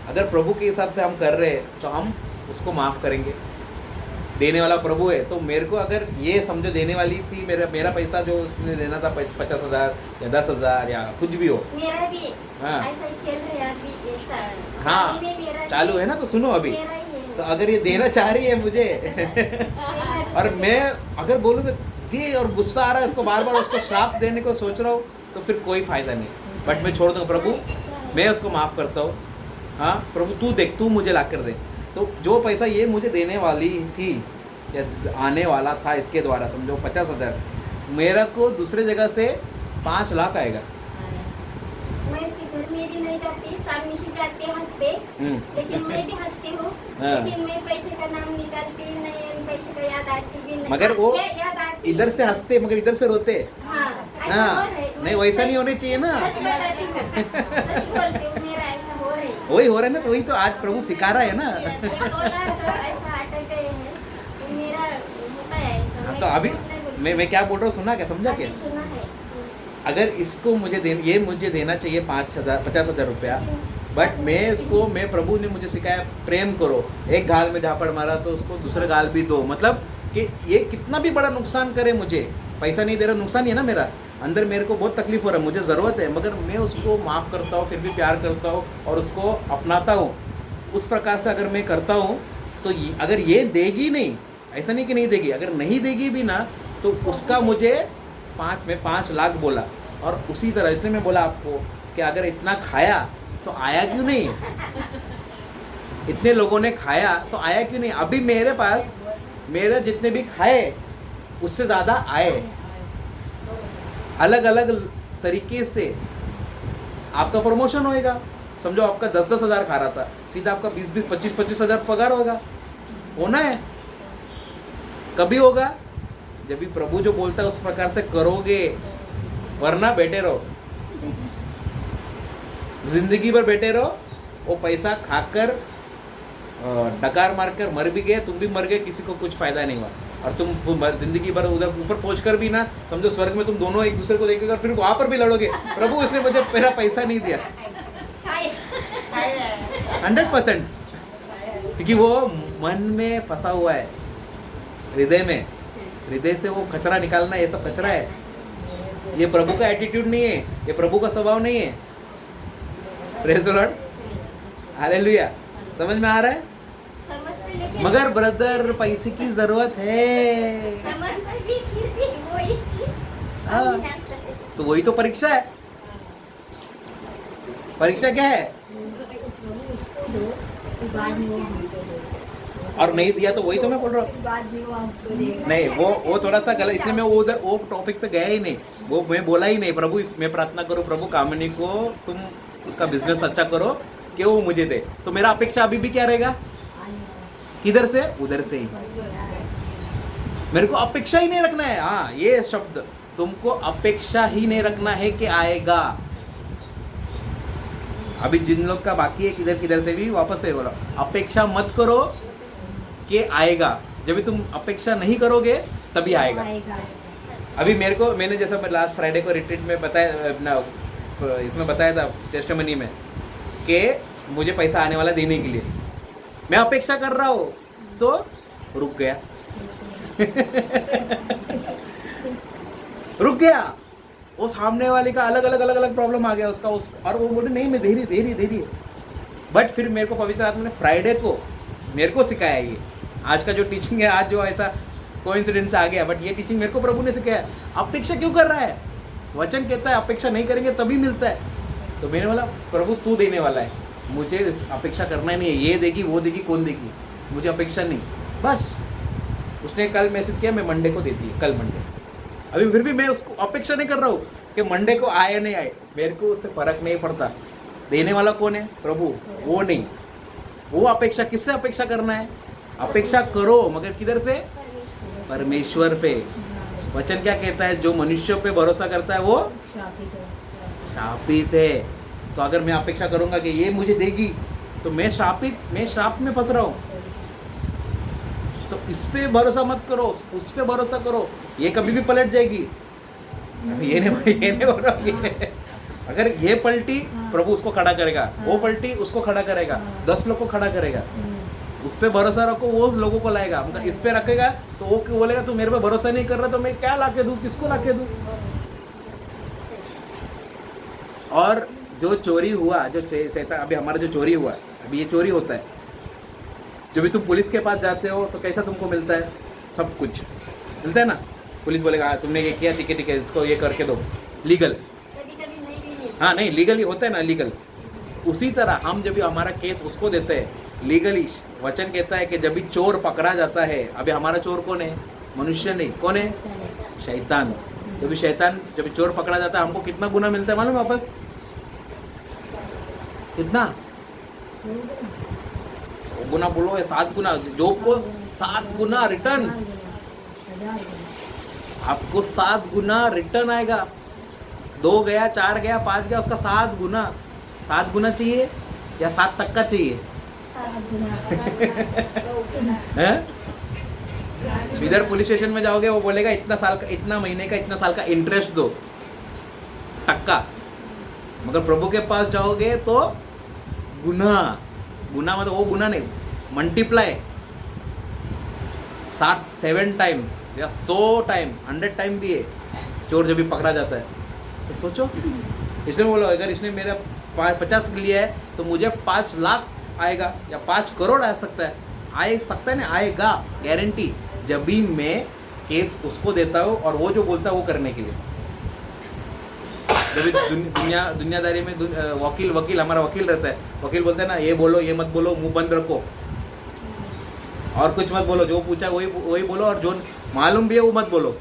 अगर प्रभु के हिसाब से हम कर रहे हैं तो हम उसको माफ करेंगे। देने वाला प्रभु है, तो मेरे को अगर ये समझो देने वाली थी, मेरा पैसा जो उसने देना था 50,000 या 10,000 या कुछ भी हो, मेरा भी हाँ। ऐसा ही चल रहा है अभी, हाँ, चालू में मेरा चालू है ना, तो सुनो अभी। मेरा ही है। तो अगर ये देना चाह रही है मुझे और मैं अगर बोलूँगा दे और गुस्सा आ रहा है उसको, बार बार उसको श्राप देने को सोच रहा हूँ, तो फिर कोई फायदा नहीं। बट मैं छोड़ दूँगा, प्रभु मैं उसको माफ़ करता हूँ। हाँ प्रभु तू देख, तू मुझे ला कर दे। तो जो पैसा ये मुझे देने वाली थी या आने वाला था इसके द्वारा, समझो 50,000, मेरा को दूसरे जगह से 5 लाख आएगा। मैं इसके घर में भी नहीं जाती, सामने से जाते हंसते, लेकिन मैं भी हंसती हूँ, हाँ। लेकिन मैं पैसे का नाम निकालती नहीं, पैसे का याद आती भी नहीं। मगर वो याद आती इधर से हंसते मगर इधर से रोते। हाँ, ऐसा हाँ, हो रहा है। नहीं मैं वैसा सच- नहीं होने चाहिए ना। सच बताती हूँ, सच बोलती हूँ, मेरा ऐसा हो रहा है। वही हो रहा है ना, तो वही तो आज प्रभु सिखा रहा है ना। ये 2 लाख तो ऐसा अटक गए हैं, तो मेरा होता है ऐसा। मैं तो अभी झूठ नहीं बोलती। मैं क्या बोल रहा हूँ, सुना क्या, समझा अभी क्या? सुना है। अगर इसको मुझे देना चाहिए 50,000 रुपया, बट मैं प्रभु ने मुझे सिखाया प्रेम करो, एक गाल में झापड़ मारा तो उसको दूसरे गाल भी दो। मतलब कि ये कितना भी बड़ा नुकसान करे, मुझे पैसा नहीं दे रहा, नुकसान ही है ना मेरा, अंदर मेरे को बहुत तकलीफ हो रहा है, मुझे ज़रूरत है, मगर मैं उसको माफ़ करता हूँ, फिर भी प्यार करता हूँ और उसको अपनाता हूँ। उस प्रकार से अगर मैं करता हूँ तो अगर ये देगी नहीं, ऐसा नहीं कि नहीं देगी, अगर नहीं देगी भी ना, तो उसका मुझे 5 लाख बोला। और उसी तरह इसलिए मैं बोला आपको कि अगर इतना खाया तो आया क्यों नहीं, इतने लोगों ने खाया तो आया क्यों नहीं। अभी मेरे पास मेरे जितने भी खाए उससे ज़्यादा आए, अलग अलग तरीके से आपका प्रमोशन होएगा। समझो आपका 10-10 हज़ार खा रहा था, सीधा आपका 20-20, 25-25 हज़ार पगार होगा। होना है, कभी होगा जब भी प्रभु जो बोलता है उस प्रकार से करोगे, वरना बैठे रहो, जिंदगी भर बैठे रहो, वो पैसा खाकर डकार मारकर मर भी गए, तुम भी मर गए, किसी को कुछ फायदा नहीं हुआ। और तुम जिंदगी भर उधर ऊपर पहुंचकर भी ना, समझो स्वर्ग में तुम दोनों एक दूसरे को देखेगा, फिर वहां पर भी लड़ोगे, प्रभु इसने मुझे मेरा पैसा नहीं दिया। 100%, क्योंकि वो मन में फंसा हुआ है, हृदय से वो कचरा निकालना, ये सब कचरा है। ये प्रभु का एटीट्यूड नहीं है, ये प्रभु का स्वभाव नहीं है। Praise the Lord, hallelujah. समझ में आ रहा है? समझते लेकिन मगर ब्रदर पैसे की जरूरत है, समझते भी फिर भी वही हाँ। समझ नहीं आता है। तो वही तो परीक्षा है। परीक्षा क्या है? बाद में वो हमको देगा। और नहीं दिया तो वही तो मैं बोल रहा हूँ। बाद में वो हमको देगा। नहीं, वो थोड़ा सा गलत, इसलिए मैं वो टॉपिक पे गया ही नहीं, वो मैं बोला ही नहीं। प्रभु मैं प्रार्थना करूँ, प्रभु कामिनी को तुम उसका बिजनेस अच्छा करो कि वो मुझे दे। तो मेरा अपेक्षा अभी भी क्या रहेगा? किधर से? उधर से ही। मेरे को अपेक्षा ही नहीं रखना है। हाँ, ये शब्द, तुमको अपेक्षा ही नहीं रखना है कि आएगा। अभी जिन लोग का बाकी है किधर किधर से भी वापस से बोला, अपेक्षा मत करो कि आएगा। जब भी तुम अपेक्षा नहीं करोगे तभी आएगा। अभी मैंने जैसा मैं लास्ट फ्राइडे को रिट्रीट में बताया ना, इसमें बताया था टेस्टिमनी में कि मुझे पैसा आने वाला देने के लिए, मैं अपेक्षा कर रहा हूँ तो रुक गया रुक गया। वो सामने वाले का अलग अलग प्रॉब्लम आ गया उसका, और वो बोले नहीं मैं धीरे। बट फिर मेरे को पवित्र आत्मा ने फ्राइडे को मेरे को सिखाया, ये आज का जो टीचिंग है, आज जो ऐसा कोइंसिडेंस आ गया, बट ये टीचिंग मेरे को प्रभु ने सिखाया। अपेक्षा क्यों कर रहा है? वचन कहता है अपेक्षा नहीं करेंगे तभी मिलता है। तो मैंने बोला प्रभु तू देने वाला है, मुझे अपेक्षा करना ही नहीं है, ये देगी वो देगी कौन देगी, मुझे अपेक्षा नहीं। बस उसने कल मैसेज किया, मैं मंडे को देती है, कल मंडे। अभी फिर भी मैं उसको अपेक्षा नहीं कर रहा हूँ कि मंडे को आए नहीं आए, मेरे को उससे फर्क नहीं पड़ता। देने वाला कौन है? प्रभु। वो नहीं, वो अपेक्षा किससे अपेक्षा करना है? अपेक्षा करो मगर किधर से? परमेश्वर पे। वचन क्या कहता है? जो मनुष्यों पे भरोसा करता है वो शापित है। तो अगर मैं अपेक्षा करूंगा कि ये मुझे देगी तो मैं श्राप में फंस रहा हूँ। तो इस पे भरोसा मत करो, उस पे भरोसा करो, ये कभी भी पलट जाएगी। ये नहीं बोल रहा हूँ। अगर ये पलटी प्रभु उसको खड़ा करेगा, वो पलटी उसको खड़ा करेगा, 10 लोग को खड़ा करेगा। उस पे भरोसा रखो, वो लोगों को लाएगा। मतलब इस पे रखेगा तो वो बोलेगा तू मेरे पे भरोसा नहीं कर रहा तो मैं क्या लाके दूं, किसको लाके दूं? और जो चोरी हुआ, जो शैतान, अभी हमारा जो चोरी हुआ, अभी ये चोरी होता है। जब भी तुम पुलिस के पास जाते हो तो कैसा तुमको मिलता है? सब कुछ मिलता है ना। पुलिस बोलेगा तुमने ये किया, ठीक है इसको ये करके दो, लीगल। हाँ नहीं, लीगली होता है ना, लीगल। उसी तरह हम जब भी हमारा केस उसको देते हैं लीगली, वचन कहता है कि जब भी चोर पकड़ा जाता है, अभी हमारा चोर कौन है? मनुष्य नहीं, कौन है? शैतान। जब भी शैतान, जब भी चोर पकड़ा जाता है, हमको कितना गुना मिलता है मालूम है? वापस कितना? 100 गुना बोलो या 7 गुना। जॉब को 7 गुना रिटर्न, आपको 7 गुना रिटर्न आएगा। 2 गया, 4 गया, 5 गया, उसका 7 गुना। 7 गुना चाहिए या 7% चाहिए? इधर पुलिस स्टेशन में जाओगे, वो बोलेगा इतना साल का, इतना महीने का, इतना साल का इंटरेस्ट दो, टक्का। मगर प्रभु के पास जाओगे तो गुना। गुना मतलब वो गुना नहीं, मल्टीप्लाई 7 टाइम्स या 100 टाइम, 100 टाइम भी है चोर जब भी पकड़ा जाता है। तो सोचो, इसने बोला अगर इसने मेरा 50 लिया है तो मुझे 5 लाख आएगा या 5 करोड़ आ सकता है ना, आएगा गारंटी। जब भी मैं केस उसको देता हूँ और वो जो बोलता है वो करने के लिए। जब भी दुनियादारी में वकील हमारा वकील रहता है, वकील बोलता है ना ये बोलो, ये मत बोलो, मुंह बंद रखो और कुछ मत बोलो, जो पूछा वही बोलो और जो मालूम भी है वो मत बोलो।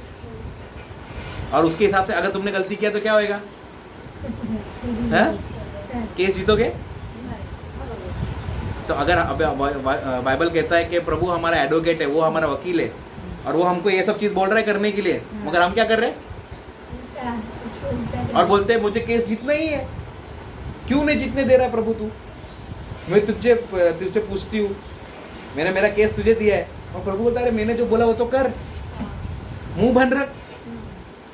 और उसके हिसाब से अगर तुमने गलती किया तो क्या होएगा? केस जीतोगे। तो अगर बाइबल कहता है कि प्रभु हमारा एडवोकेट है, वो हमारा वकील है और वो हमको ये सब चीज़ बोल रहा है करने के लिए, मगर हम क्या कर रहे हैं? और बोलते हैं मुझे केस जीतना ही है। क्यों नहीं जीतने दे रहा है प्रभु तू? मैं तुझे पूछती हूँ, मैंने मेरा केस तुझे दिया है और प्रभु बोलता है मैंने जो बोला वो तो कर, मुंह बंद रख।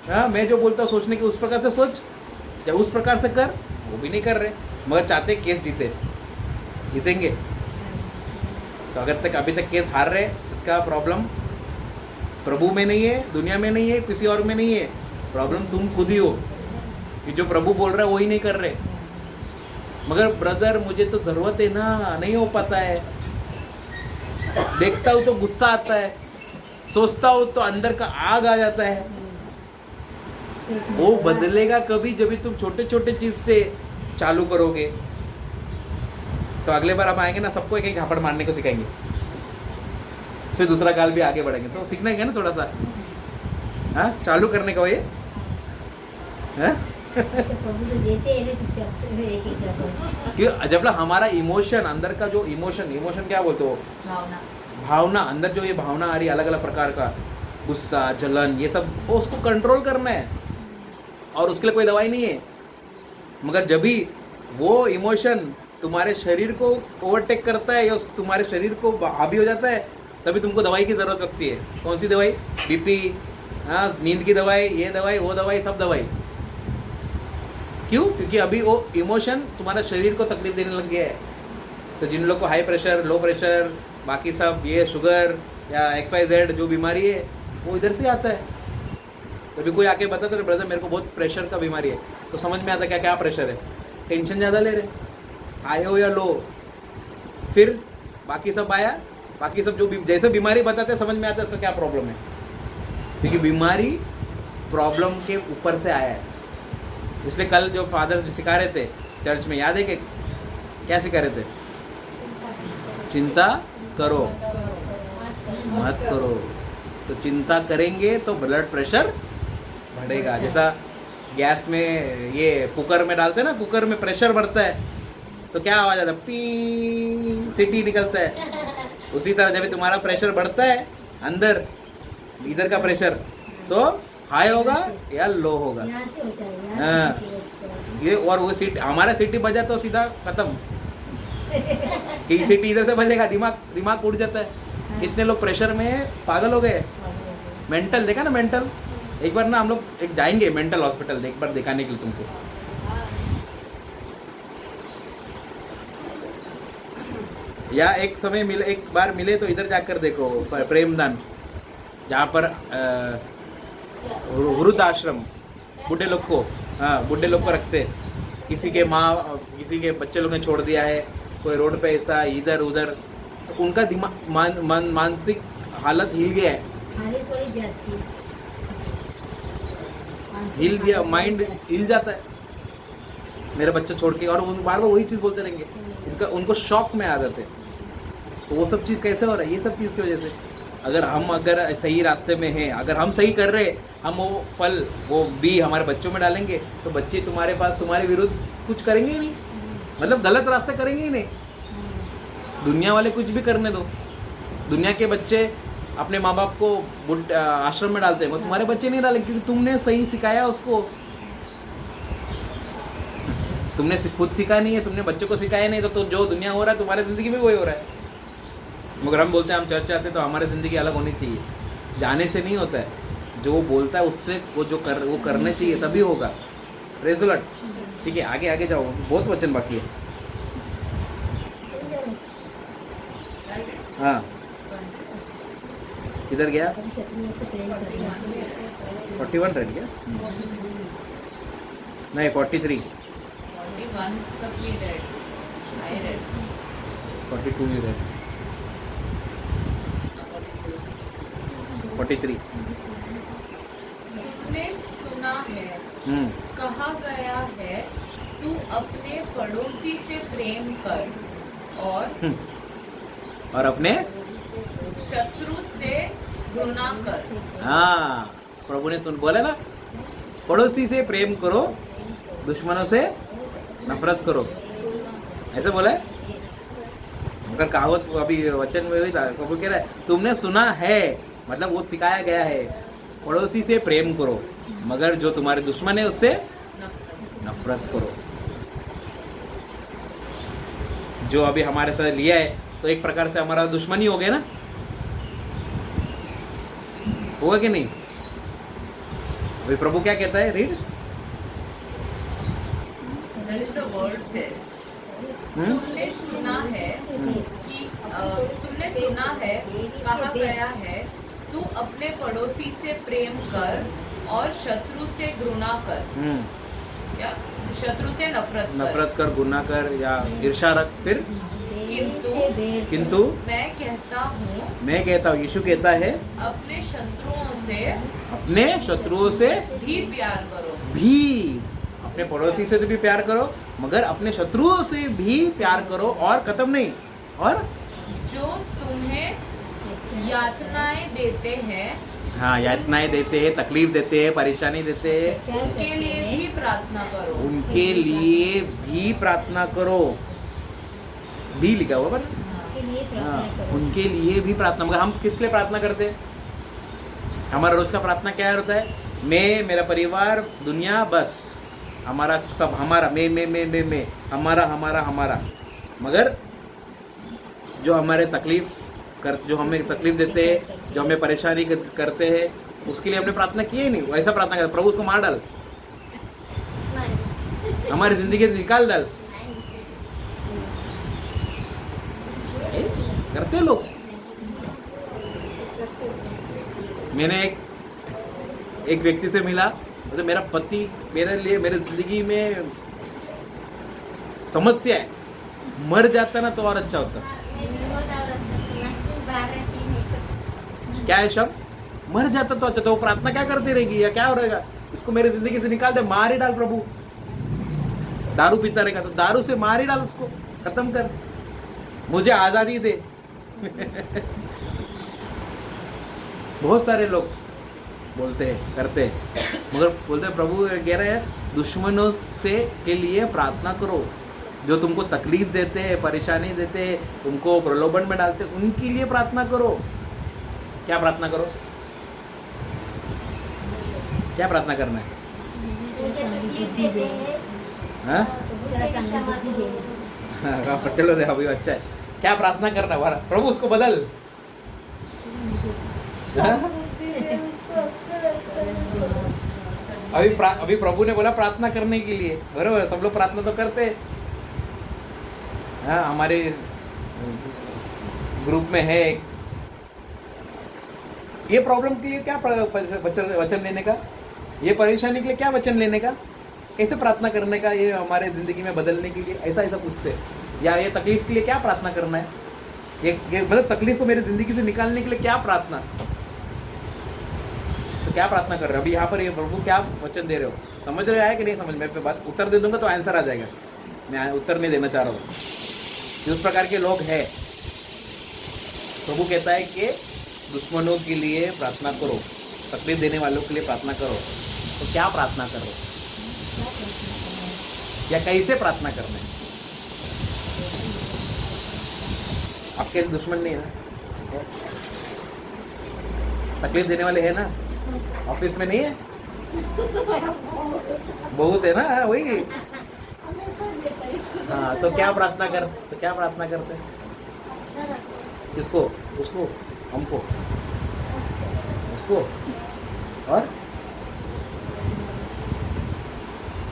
हाँ, मैं जो बोलता हूँ सोचने की उस प्रकार से सोच या उस प्रकार से कर, वो भी नहीं कर रहे, मगर चाहते केस जीतेंगे। तो अगर तक अभी तक केस हार रहे, इसका प्रॉब्लम प्रभु में नहीं है, दुनिया में नहीं है, किसी और में नहीं है, प्रॉब्लम तुम खुद ही हो कि जो प्रभु बोल रहा है वो ही नहीं कर रहे। मगर ब्रदर मुझे तो ज़रूरत है ना, नहीं हो पाता है, देखता हूँ तो गुस्सा आता है, सोचता हूँ तो अंदर का आग आ जाता है। वो बदलेगा कभी जब भी तुम छोटे छोटे चीज़ से चालू करोगे। तो अगले बार आप आएंगे ना, सबको एक एक झापड़ मारने को सिखाएंगे, फिर दूसरा काल भी आगे बढ़ेंगे। तो सीखना है ना थोड़ा सा, हाँ, चालू करने का। ये क्यों? जब हमारा इमोशन अंदर का जो इमोशन क्या बोलते हो, भावना अंदर जो ये भावना आ रही है अलग अलग प्रकार का, गुस्सा, जलन, ये सब, वो उसको कंट्रोल करना है और उसके लिए कोई दवाई नहीं है। मगर जब भी वो इमोशन तुम्हारे शरीर को ओवरटेक करता है या तुम्हारे शरीर को हावी हो जाता है, तभी तुमको दवाई की ज़रूरत लगती है। कौन सी दवाई? बीपी, हाँ, नींद की दवाई, ये दवाई, वो दवाई, सब दवाई। क्यों? क्योंकि अभी वो इमोशन तुम्हारा शरीर को तकलीफ देने लग गया है। तो जिन लोग को हाई प्रेशर, लो प्रेशर, बाकी सब ये शुगर या XYZ जो बीमारी है वो इधर से आता है। कभी कोई आके बताता है ब्रदर मेरे को बहुत प्रेशर का बीमारी है, तो समझ में आता क्या क्या प्रेशर है, टेंशन ज़्यादा ले रहे, आए हो या लो। फिर बाकी सब आया, बाकी सब जो जैसे बीमारी बताते हैं समझ में आता है इसका क्या प्रॉब्लम है, क्योंकि बीमारी प्रॉब्लम के ऊपर से आया है। इसलिए कल जो फादर्स सिखा रहे थे चर्च में, याद है कि क्या सिखा रहे थे? चिंता करो मत करो। तो चिंता करेंगे तो ब्लड प्रेशर बढ़ेगा। जैसा गैस में ये कुकर में डालते हैं ना, कुकर में प्रेशर बढ़ता है तो क्या आवाज आता है, पी सीटी निकलता है। उसी तरह जब तुम्हारा प्रेशर बढ़ता है अंदर, इधर का प्रेशर, तो हाई होगा या लो होगा। यहाँ से होता है, हाँ। यहाँ से होता है। ये और वो सीटी, हमारा सीटी बजा तो सीधा खत्म। कि सीटी इधर से बजेगा, दिमाग उड़ जाता है। कितने लोग प्रेशर में पागल हो गए। मेंटल देखा ना, मेंटल। एक बार ना हम लोग एक जाएंगे मेंटल हॉस्पिटल एक बार दिखाने के लिए तुमको। या एक समय मिले, एक बार मिले तो इधर जाकर देखो प्रेमदान, जहाँ पर वृद्ध आश्रम, बूढ़े लोग को, हाँ बूढ़े लोग को रखते। किसी के माँ, किसी के बच्चे लोग ने छोड़ दिया है, कोई रोड पे ऐसा इधर उधर, तो उनका दिमाग मानसिक हालत हिल गया है, खाली थोड़ी जास्ती हिल गया, माइंड हिल जाता है। मेरे बच्चे छोड़ के, और उन बार बार वही चीज़ बोलते रहेंगे, उनको शॉक में आ जाते हैं। तो वो सब चीज़ कैसे हो रहा है, ये सब चीज़ की वजह से। अगर सही रास्ते में हैं, अगर हम सही कर रहे, हम वो फल, वो बी हमारे बच्चों में डालेंगे, तो बच्चे तुम्हारे पास तुम्हारे विरुद्ध कुछ करेंगे ही नहीं, मतलब गलत रास्ते करेंगे ही नहीं। दुनिया वाले कुछ भी करने दो, दुनिया के बच्चे अपने माँ बाप को आश्रम में डालते हैं, वो तुम्हारे बच्चे नहीं डालेंगे, क्योंकि तुमने सही सिखाया उसको। तुमने खुद सीखा नहीं है, तुमने बच्चों को सिखाया नहीं, तो जो दुनिया हो रहा है तुम्हारी ज़िंदगी में वही हो रहा है। मगर हम बोलते हैं हम चर्च आते हैं तो हमारी ज़िंदगी अलग होनी चाहिए। जाने से नहीं होता है, जो वो बोलता है उससे वो वो करने चाहिए, तभी होगा रिजल्ट। ठीक है, आगे आगे जाओ, बहुत वचन बाकी है। हाँ, किधर गया? 41 रेड क्या? नहीं 43, 41 तक ये रेड, हाई रेड। 42 ही रेड, 43। तुमने सुना है, कहा गया है, तू अपने पड़ोसी से प्रेम कर और अपने शत्रु से घृणा कर। हाँ, प्रभु ने बोला ना, पड़ोसी से प्रेम करो, दुश्मनों से नफरत करो, ऐसे बोला है। मगर कहावत अभी वचन में हुई था, प्रभु कह रहा है तुमने सुना है, मतलब वो सिखाया गया है, पड़ोसी से प्रेम करो, मगर जो तुम्हारे दुश्मन है उससे नफरत करो। जो अभी हमारे साथ लिया है तो एक प्रकार से हमारा दुश्मन ही हो गया ना, होगा कि नहीं? अभी प्रभु क्या कहता है, read. That is the word says, तुमने सुना है कि तुमने सुना है, कहा गया है, तू अपने पड़ोसी से प्रेम कर और शत्रु से घृणा कर, या शत्रु से नफरत कर, गुनाह कर या ईर्ष्या रख। फिर किंतु मैं कहता हूँ, यीशु कहता है, अपने शत्रुओं से भी प्यार करो, अपने पड़ोसी से भी प्यार करो, मगर अपने शत्रुओं से भी प्यार करो, और खत्म नहीं, और जो तुम्हें यातनाएं देते हैं, हाँ यातनाएं देते हैं, तकलीफ देते हैं, परेशानी देते हैं, उनके लिए भी प्रार्थना करो, उनके लिए भी प्रार्थना करो। भी लिखा हुआ पर, हाँ, उनके लिए भी प्रार्थना। मगर हम किस लिए प्रार्थना करते हैं? हमारा रोज का प्रार्थना क्या होता है? मैं, मेरा परिवार, दुनिया, बस हमारा सब, हमारा मैं, हमारा। मगर जो हमारे जो हमें तकलीफ देते हैं, जो हमें परेशानी करते हैं, उसके लिए हमने प्रार्थना की ही नहीं। वैसा प्रार्थना करते, प्रभु उसको मार डाल, हमारी जिंदगी से निकाल डाल, करते लोग। मैंने एक व्यक्ति से मिला, मतलब मेरा पति मेरे लिए, मेरे जिंदगी में समस्या है, मर जाता ना तो और अच्छा होता। क्या है शब्द? मर जाता तो अच्छा। तो वो प्रार्थना क्या करती रहेगी या क्या हो रहेगा? इसको मेरी जिंदगी से निकाल दे, मार ही डाल प्रभु। दारू पीता रहेगा तो दारू से मार ही डाल, उसको खत्म कर, मुझे आजादी दे। बहुत सारे लोग बोलते हैं, करते हैं, मगर बोलते हैं प्रभु कह रहे हैं दुश्मनों से के लिए प्रार्थना करो, जो तुमको तकलीफ देते हैं, परेशानी देते हैं, तुमको प्रलोभन में डालते हैं, उनके लिए प्रार्थना करो। क्या प्रार्थना करो? क्या प्रार्थना करना है? मुझे तकलीफ देते हैं, हाँ उसे क्षमा करो। हाँ, चलो दे अभी अच्छा है। क्या प्रार्थना करना है? प्रभु उसको बदल। हाँ? अभी प्रभु ने बोला प्रार्थना करने के लिए, बरोबर? सब लोग प्रार्थना तो करते हैं। हाँ, हमारे ग्रुप में है एक। ये प्रॉब्लम के लिए क्या वचन लेने का, ये परेशानी के लिए क्या वचन लेने का, कैसे प्रार्थना करने का, ये हमारे ज़िंदगी में बदलने के लिए ऐसा ऐसा पूछते हैं। या ये तकलीफ के लिए क्या प्रार्थना करना है, ये मतलब तकलीफ को मेरी ज़िंदगी से निकालने के लिए क्या प्रार्थना, तो क्या प्रार्थना कर रहे हो? अभी यहाँ पर ये प्रभु क्या वचन दे रहे हो, समझ रहे हैं कि नहीं समझ में? पे बात उत्तर दे दूंगा तो आंसर आ जाएगा। मैं उत्तर नहीं देना चाह रहा हूँ। जिस प्रकार के लोग हैं, प्रभु कहता है कि दुश्मनों के लिए प्रार्थना करो, तकलीफ देने वालों के लिए प्रार्थना करो। तो क्या प्रार्थना करो या कैसे प्रार्थना करना है? आपके दुश्मन नहीं है ना, तकलीफ देने वाले हैं ना, ऑफिस में नहीं है, बहुत है ना, वही। हाँ, तो क्या प्रार्थना करते हैं? किसको? उसको, हमको, उसको, और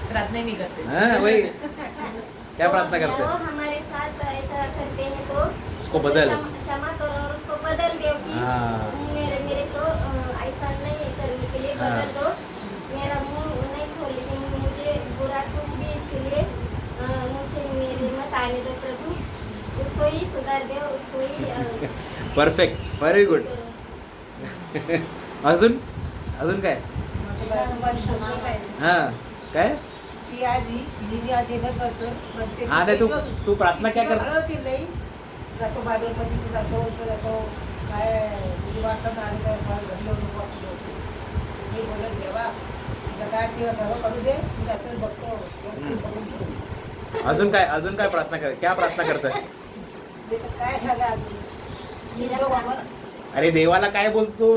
प्रार्थना ही नहीं करते। हाँ, वही। क्या प्रार्थना करते वो हैं? हमारे साथ ऐसा करते हैं तो उसको बदल। क्षमा करो और उसको बदल दो कि हाँ। मेरे को ऐसा नहीं करने के लिए हाँ। बदल दो, मेरा मुंह नहीं खोलने, मुझे बुरा कुछ भी इसके लिए मुँह से मेरे मत आने दो प्रभु, उसको ही सुधार दो, उसको ही परफेक्ट, व्हेरी गुड। अजून अजून काय? हां, काय? हा, नाही, तू प्रार्थना क्या कर? जातो बायबलमध्ये जातो, इथं जातो, काय तुझी वाटलं ना आणि काय घरी येऊ नको असं बोलतो. मी बोलत देवा तुझं काय ते सर्व करू दे, मी जातो बघतो बघून घेऊ. अजून काय प्रार्थना कर? क्या प्रार्थना करताय? मी तर काय सांगा अजून. मी तो बाबा अरे देवाला काय बोलतो?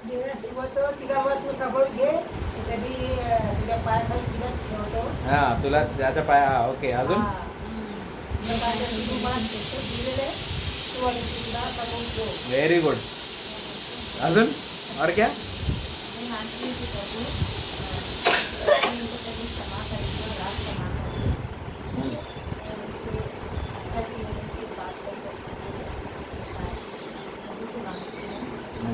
मी बोलतो तिला वर तू सांभाळून घे, कधी तुझ्या पायाखाली तिला ठेवतो. हा, तुला त्याच्या पाया. ओके, अजून? हा. तुझ्या पायाखाली तू मान दिलेलं आहे, तू आणि तुला सांभाळून ठेव. Very good. अजून और क्या?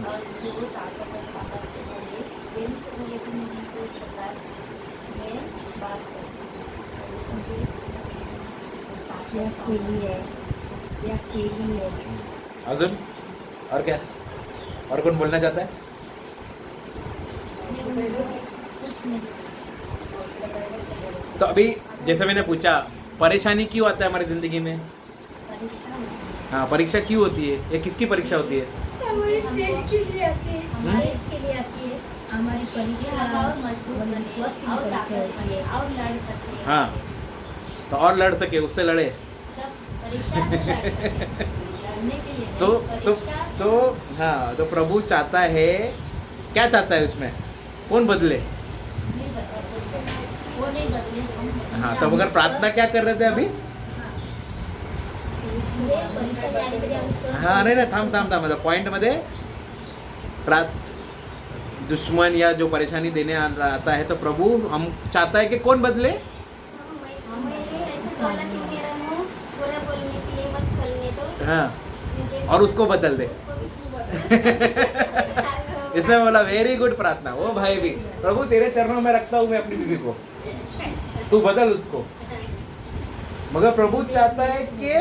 और जो ताकत और सामर्थ से बोले, प्रेम से बोले कि मुझे को इस प्रकार मैं बात कर सकती हूँ। यह अकेली है, यह अकेली है। अजून और क्या? और कौन बोलना चाहता है? कुछ नहीं। तो अभी जैसे मैंने पूछा, परेशानी क्यों आता है हमारी जिंदगी में? परेशान हाँ, परीक्षा क्यों होती है? ये किसकी परीक्षा होती है? हमारे देश के लिए आती है, हमारे देश के लिए आती है, हमारी परीक्षा और मजबूत विश्वास की परीक्षा होती है, और लड़ सकते हैं। हाँ, तो और लड़ सके, उससे लड़े। परीक्षा से लड़ सकते हैं, लड़ने के लिए नहीं, तो परीक्षा से तो हाँ, तो प्रभु चाहता है, क्या चाहता है उसमें? कौन बदले? नहीं बदले, वो नहीं बदले हम। हाँ, तो मगर प्रार्थना क्या कर रहे थे अभी? परीक्षा जाने के लिए हम उसको हाँ, नहीं थांब मतलब पॉइंट मध्ये दुश्मन या जो परेशानी देने आता है, तो प्रभु हम चाहता है कि कौन बदले? मैंने ऐसा बोला कि मेरा मुंह बुरा बोलने के लिए मत खोलने दो, हाँ, मुझे और उसको बदल दे। उसको भी तू बदल। इसने बोला वेरी गुड प्रार्थना। ओ भाई भी, प्रभु तेरे चरणों में रखता हूँ मैं अपनी बीवी को, तू बदल उसको। मगर प्रभु चाहता है कि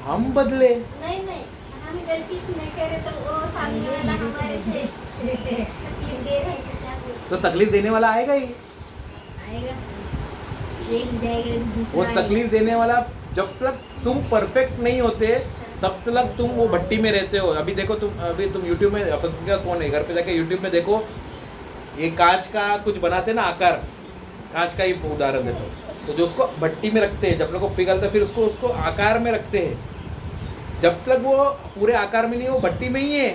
हम बदले। नहीं नहीं, हम गलती से नहीं करे तो वो सामने वाला हमारे से तकलीफ दे रहा है तो क्या बोलूं? तो तकलीफ देने वाला आएगा ही। आएगा, एक जाएगा दूसरा वो आएगा। तकलीफ देने वाला, जब तक तुम परफेक्ट नहीं होते तब तक तुम वो भट्टी में रहते हो। अभी देखो, तुम YouTube में, अपने पास फोन है, घर पे जाके YouTube में देखो, ये कांच का कुछ बनाते हैं ना आकार, कांच का ही उदाहरण देता हूँ। तो जो उसको भट्टी में रखते हैं, जब लोग को पिघलते हैं फिर उसको आकार में रखते हैं। जब तक वो पूरे आकार में नहीं, वो भट्टी में ही है,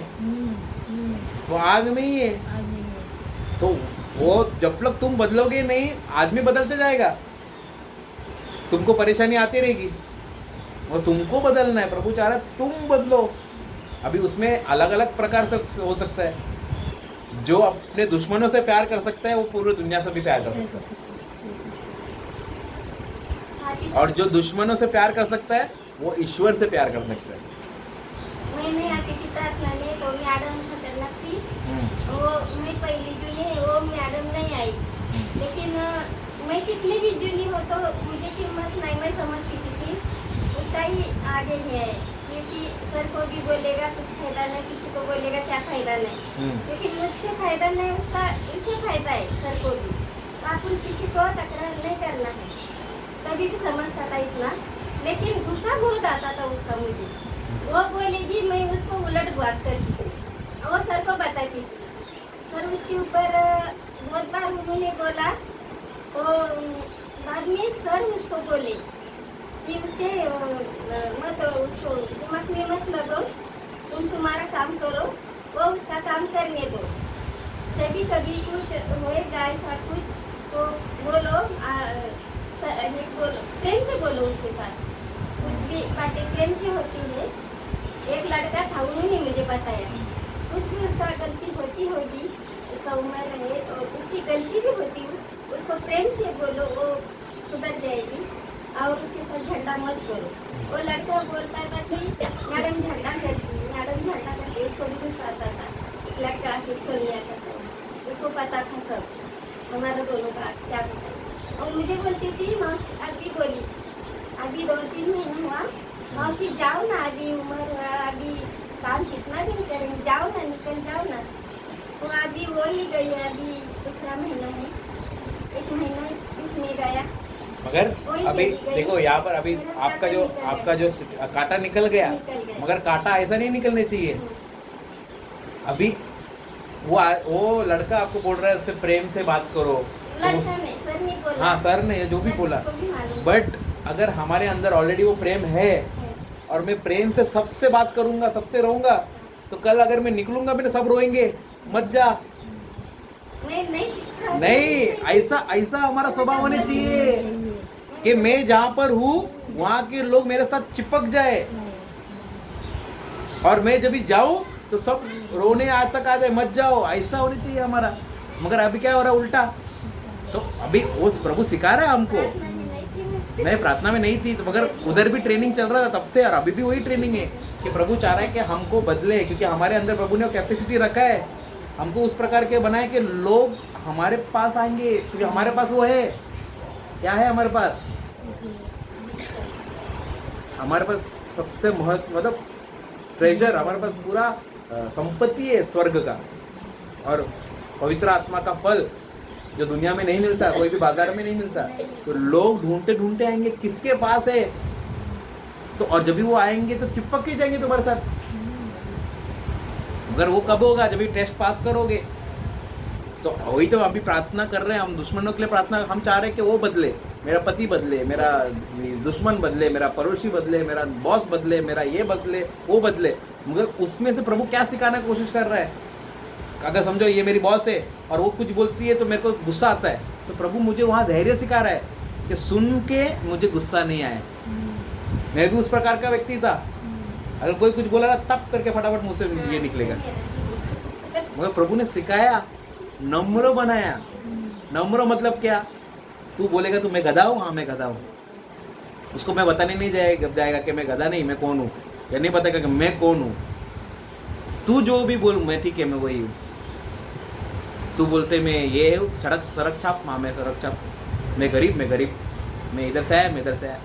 वो आग में ही है। तो वो जब तक तुम बदलोगे नहीं, आदमी बदलते जाएगा, तुमको परेशानी आती रहेगी। और तुमको बदलना है, प्रभु चाह रहा है तुम बदलो। अभी उसमें अलग अलग प्रकार से हो सकता है। जो अपने दुश्मनों से प्यार कर सकता है वो पूरी दुनिया से भी प्यार कर सकता है, और जो दुश्मनों से प्यार कर सकता है वो ईश्वर से प्यार कर सकता है। मैं नहीं आती थी प्रार्थना में, तो मैडम खतरनाक थी। वो मैं पहली जूनी है, वो मैडम नहीं आई। लेकिन मैं कितनी भी जूनी हो तो मुझे कीमत नहीं, मैं समझती थी उसका ही आगे है, क्योंकि सर को भी बोलेगा कुछ फायदा नहीं, किसी को बोलेगा क्या फायदा नहीं। लेकिन मुझसे फायदा नहीं, उसका इससे फायदा है सर को भी। तो अपन किसी को तकरार नहीं करना है। तभी भी समझता था इतना, लेकिन गुस्सा बहुत आता था उसका मुझे। वो बोलेगी, मैं उसको उलट बात करती थी, वो सर को बताती थी। सर उसके ऊपर बहुत बार उन्होंने बोला, तो बाद में सर उसको बोले कि उसके मत उसको दिमाग में मत लगो, तुम तुम्हारा काम करो, वो उसका काम करने दो। जब कभी कुछ होएगा ऐसा कुछ तो बोलो, बोलो प्रेम से बोलो उसके साथ। कुछ भी बातें प्रेम से होती है। एक लड़का था, उन्होंने मुझे बताया, कुछ भी उसका गलती होती होगी, उसका उम्र है और उसकी गलती भी होती है, उसको प्रेम से बोलो, वो सुधर जाएगी। और उसके साथ झगड़ा मत करो। वो लड़का बोलता था कि मैडम झगड़ा करती, मैडम झगड़ा करती, उसको भी गुस्सा आता था। लड़का किसको नहीं आता था, उसको पता था सब हमारा दोनों का क्या होता है। और मुझे बोलती थी, मौसी अभी बोली, अभी 2-3 महीना हुआ, मौसी जाओ ना, अभी उम्र हुआ, अभी काम कितना दिन करेंगे, जाओ ना, निकल जाओ ना। तो अभी वो ही गई, अभी दूसरा महीना है, 1 महीना बीच में गया। मगर अभी देखो यहाँ पर अभी आपका जो कांटा निकल गया, मगर कांटा ऐसा नहीं निकलने चाहिए। अभी वो लड़का आपको बोल रहा है उससे प्रेम से बात करो, लड़का ने, सर ने बोला। हाँ सर ने जो भी बोला, बट अगर हमारे अंदर ऑलरेडी वो प्रेम है और मैं प्रेम से सबसे बात करूंगा, सबसे रहूंगा, तो कल अगर मैं निकलूंगा मेरे सब रोएंगे, मत जा। नहीं, ऐसा हमारा स्वभाव होना चाहिए कि मैं जहाँ पर हूँ वहाँ के लोग मेरे साथ चिपक जाए, और मैं जब भी जाऊँ तो सब रोने आज तक आ जाए, मत जाओ, ऐसा होना चाहिए हमारा। मगर अभी क्या हो रहा है उल्टा। तो अभी उस प्रभु सिखा रहा है हमको। मैं प्रार्थना में नहीं थी तो, मगर उधर भी ट्रेनिंग चल रहा था तब से, और अभी भी वही ट्रेनिंग है कि प्रभु चाह रहा है कि हमको बदले, क्योंकि हमारे अंदर प्रभु ने कैपेसिटी रखा है, हमको उस प्रकार के बनाए कि लोग हमारे पास आएंगे, क्योंकि हमारे पास वो है। क्या है हमारे पास? हमारे पास सबसे मतलब ट्रेजर, हमारे पास पूरा संपत्ति है स्वर्ग का, और पवित्र आत्मा का फल जो दुनिया में नहीं मिलता, कोई भी बाजार में नहीं मिलता। तो लोग ढूंढते ढूंढते आएंगे किसके पास है, तो और जब भी वो आएंगे तो चिपक के जाएंगे तुम्हारे साथ। मगर वो कब होगा? जब भी टेस्ट पास करोगे। तो वही तो अभी प्रार्थना कर रहे हैं हम, दुश्मनों के लिए प्रार्थना। हम चाह रहे हैं कि वो बदले, मेरा पति बदले, मेरा दुश्मन बदले, मेरा पड़ोसी बदले, मेरा बॉस बदले, मेरा ये बदले, वो बदले। मगर उसमें से प्रभु क्या सिखाने की कोशिश कर रहा है? अगर समझो ये मेरी बॉस है और वो कुछ बोलती है तो मेरे को गुस्सा आता है, तो प्रभु मुझे वहाँ धैर्य सिखा रहा है कि सुन के मुझे गुस्सा नहीं आया। मैं भी उस प्रकार का व्यक्ति था, अगर कोई कुछ बोला ना तब करके फटाफट मुँह से ये निकलेगा। मगर प्रभु ने सिखाया, नम्र बनाया। नम्र मतलब क्या? तू बोलेगा तो मैं गधा हूँ, हाँ मैं गधा हूँ, उसको मैं बताने नहीं जाएगा कि मैं गधा नहीं, मैं कौन हूँ, या नहीं बताएगा कि मैं कौन हूँ। तू जो भी बोल, मैं ठीक है, मैं वही हूँ। तू बोलते मैं ये हूँ, सड़क छाप, हाँ मैं सड़क छाप, मैं गरीब, मैं इधर से आया, मैं इधर से आया।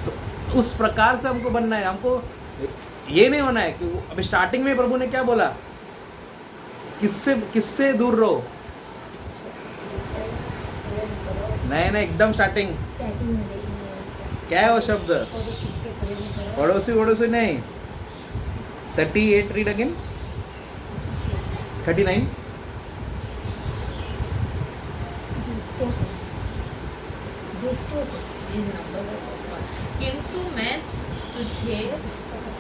तो उस प्रकार से हमको बनना है। हमको ये नहीं होना है कि अभी स्टार्टिंग में प्रभु ने क्या बोला, किससे दूर रहो। नहीं, एकदम स्टार्टिंग क्या है वो शब्द? पड़ोसी नहीं। 38 रीड अगेन, 39 दुष्टों से दुष्टों से These numbers are so small. किंतु मैं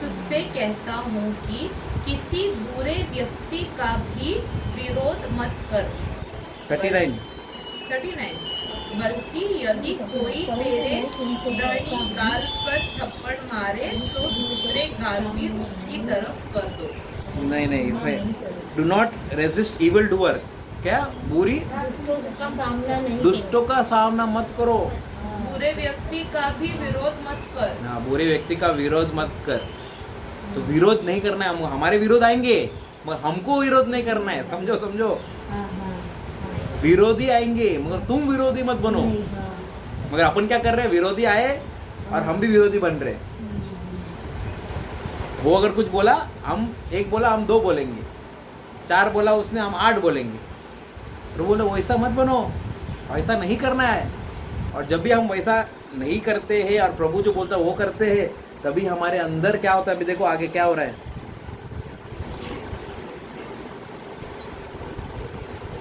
तुझसे कहता हूँ कि किसी बुरे व्यक्ति का भी विरोध मत कर। 39 बल्कि यदि कोई तेरे दाहिनी गाल पर थप्पड़ मारे तो दूसरे गाल भी उसकी तरफ कर दो। नहीं इसमें do not resist evil doer, क्या बुरी दुष्टों का सामना नहीं दुष्टों का सामना मत करो। बुरे व्यक्ति का भी विरोध मत कर। हाँ, बुरे व्यक्ति का विरोध मत कर। तो विरोध नहीं करना है, हमारे विरोध आएंगे मगर हमको विरोध नहीं करना है, समझो समझो। हाँ, हाँ, विरोधी आएंगे मगर तुम विरोधी मत बनो। नहीं, हाँ, मगर अपन क्या कर रहे हैं, विरोधी आए और हम भी विरोधी बन रहे हैं। वो अगर कुछ बोला, हम एक बोला हम 2 बोलेंगे, 4 बोला उसने हम 8 बोलेंगे। तो बोले वैसा मत बनो, ऐसा नहीं करना है। और जब भी हम वैसा नहीं करते हैं और प्रभु जो बोलता है वो करते हैं, तभी हमारे अंदर क्या होता है। अभी देखो आगे क्या हो रहा है।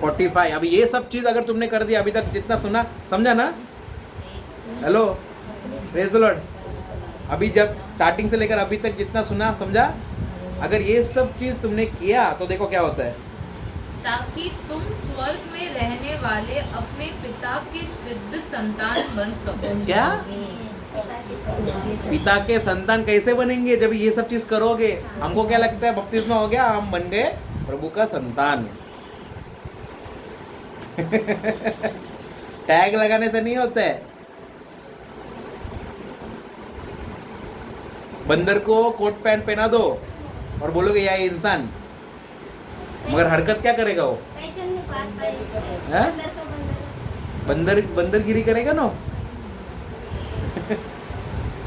45। अभी ये सब चीज अगर तुमने कर दिया, अभी तक जितना सुना समझा ना। Hello, praise the Lord. अभी जब स्टार्टिंग से लेकर अभी तक जितना सुना समझा, अगर ये सब चीज तुमने किया तो देखो क्या होता है। ताकि तुम स्वर्ग में रहने वाले अपने पिता के सिद्ध संतान बन सको। क्या पिता के संतान कैसे बनेंगे जब ये सब चीज करोगे। हमको क्या लगता है, बपतिस्मा हो गया हम बन गए प्रभु का संतान। टैग लगाने से नहीं होता है। बंदर को कोट पैंट पहना दो और बोलोगे यह इंसान, मगर हरकत क्या करेगा वो। पहचान नहीं पाता है। हैं? बंदर तो बंदर बंदरगिरी करेगा ना।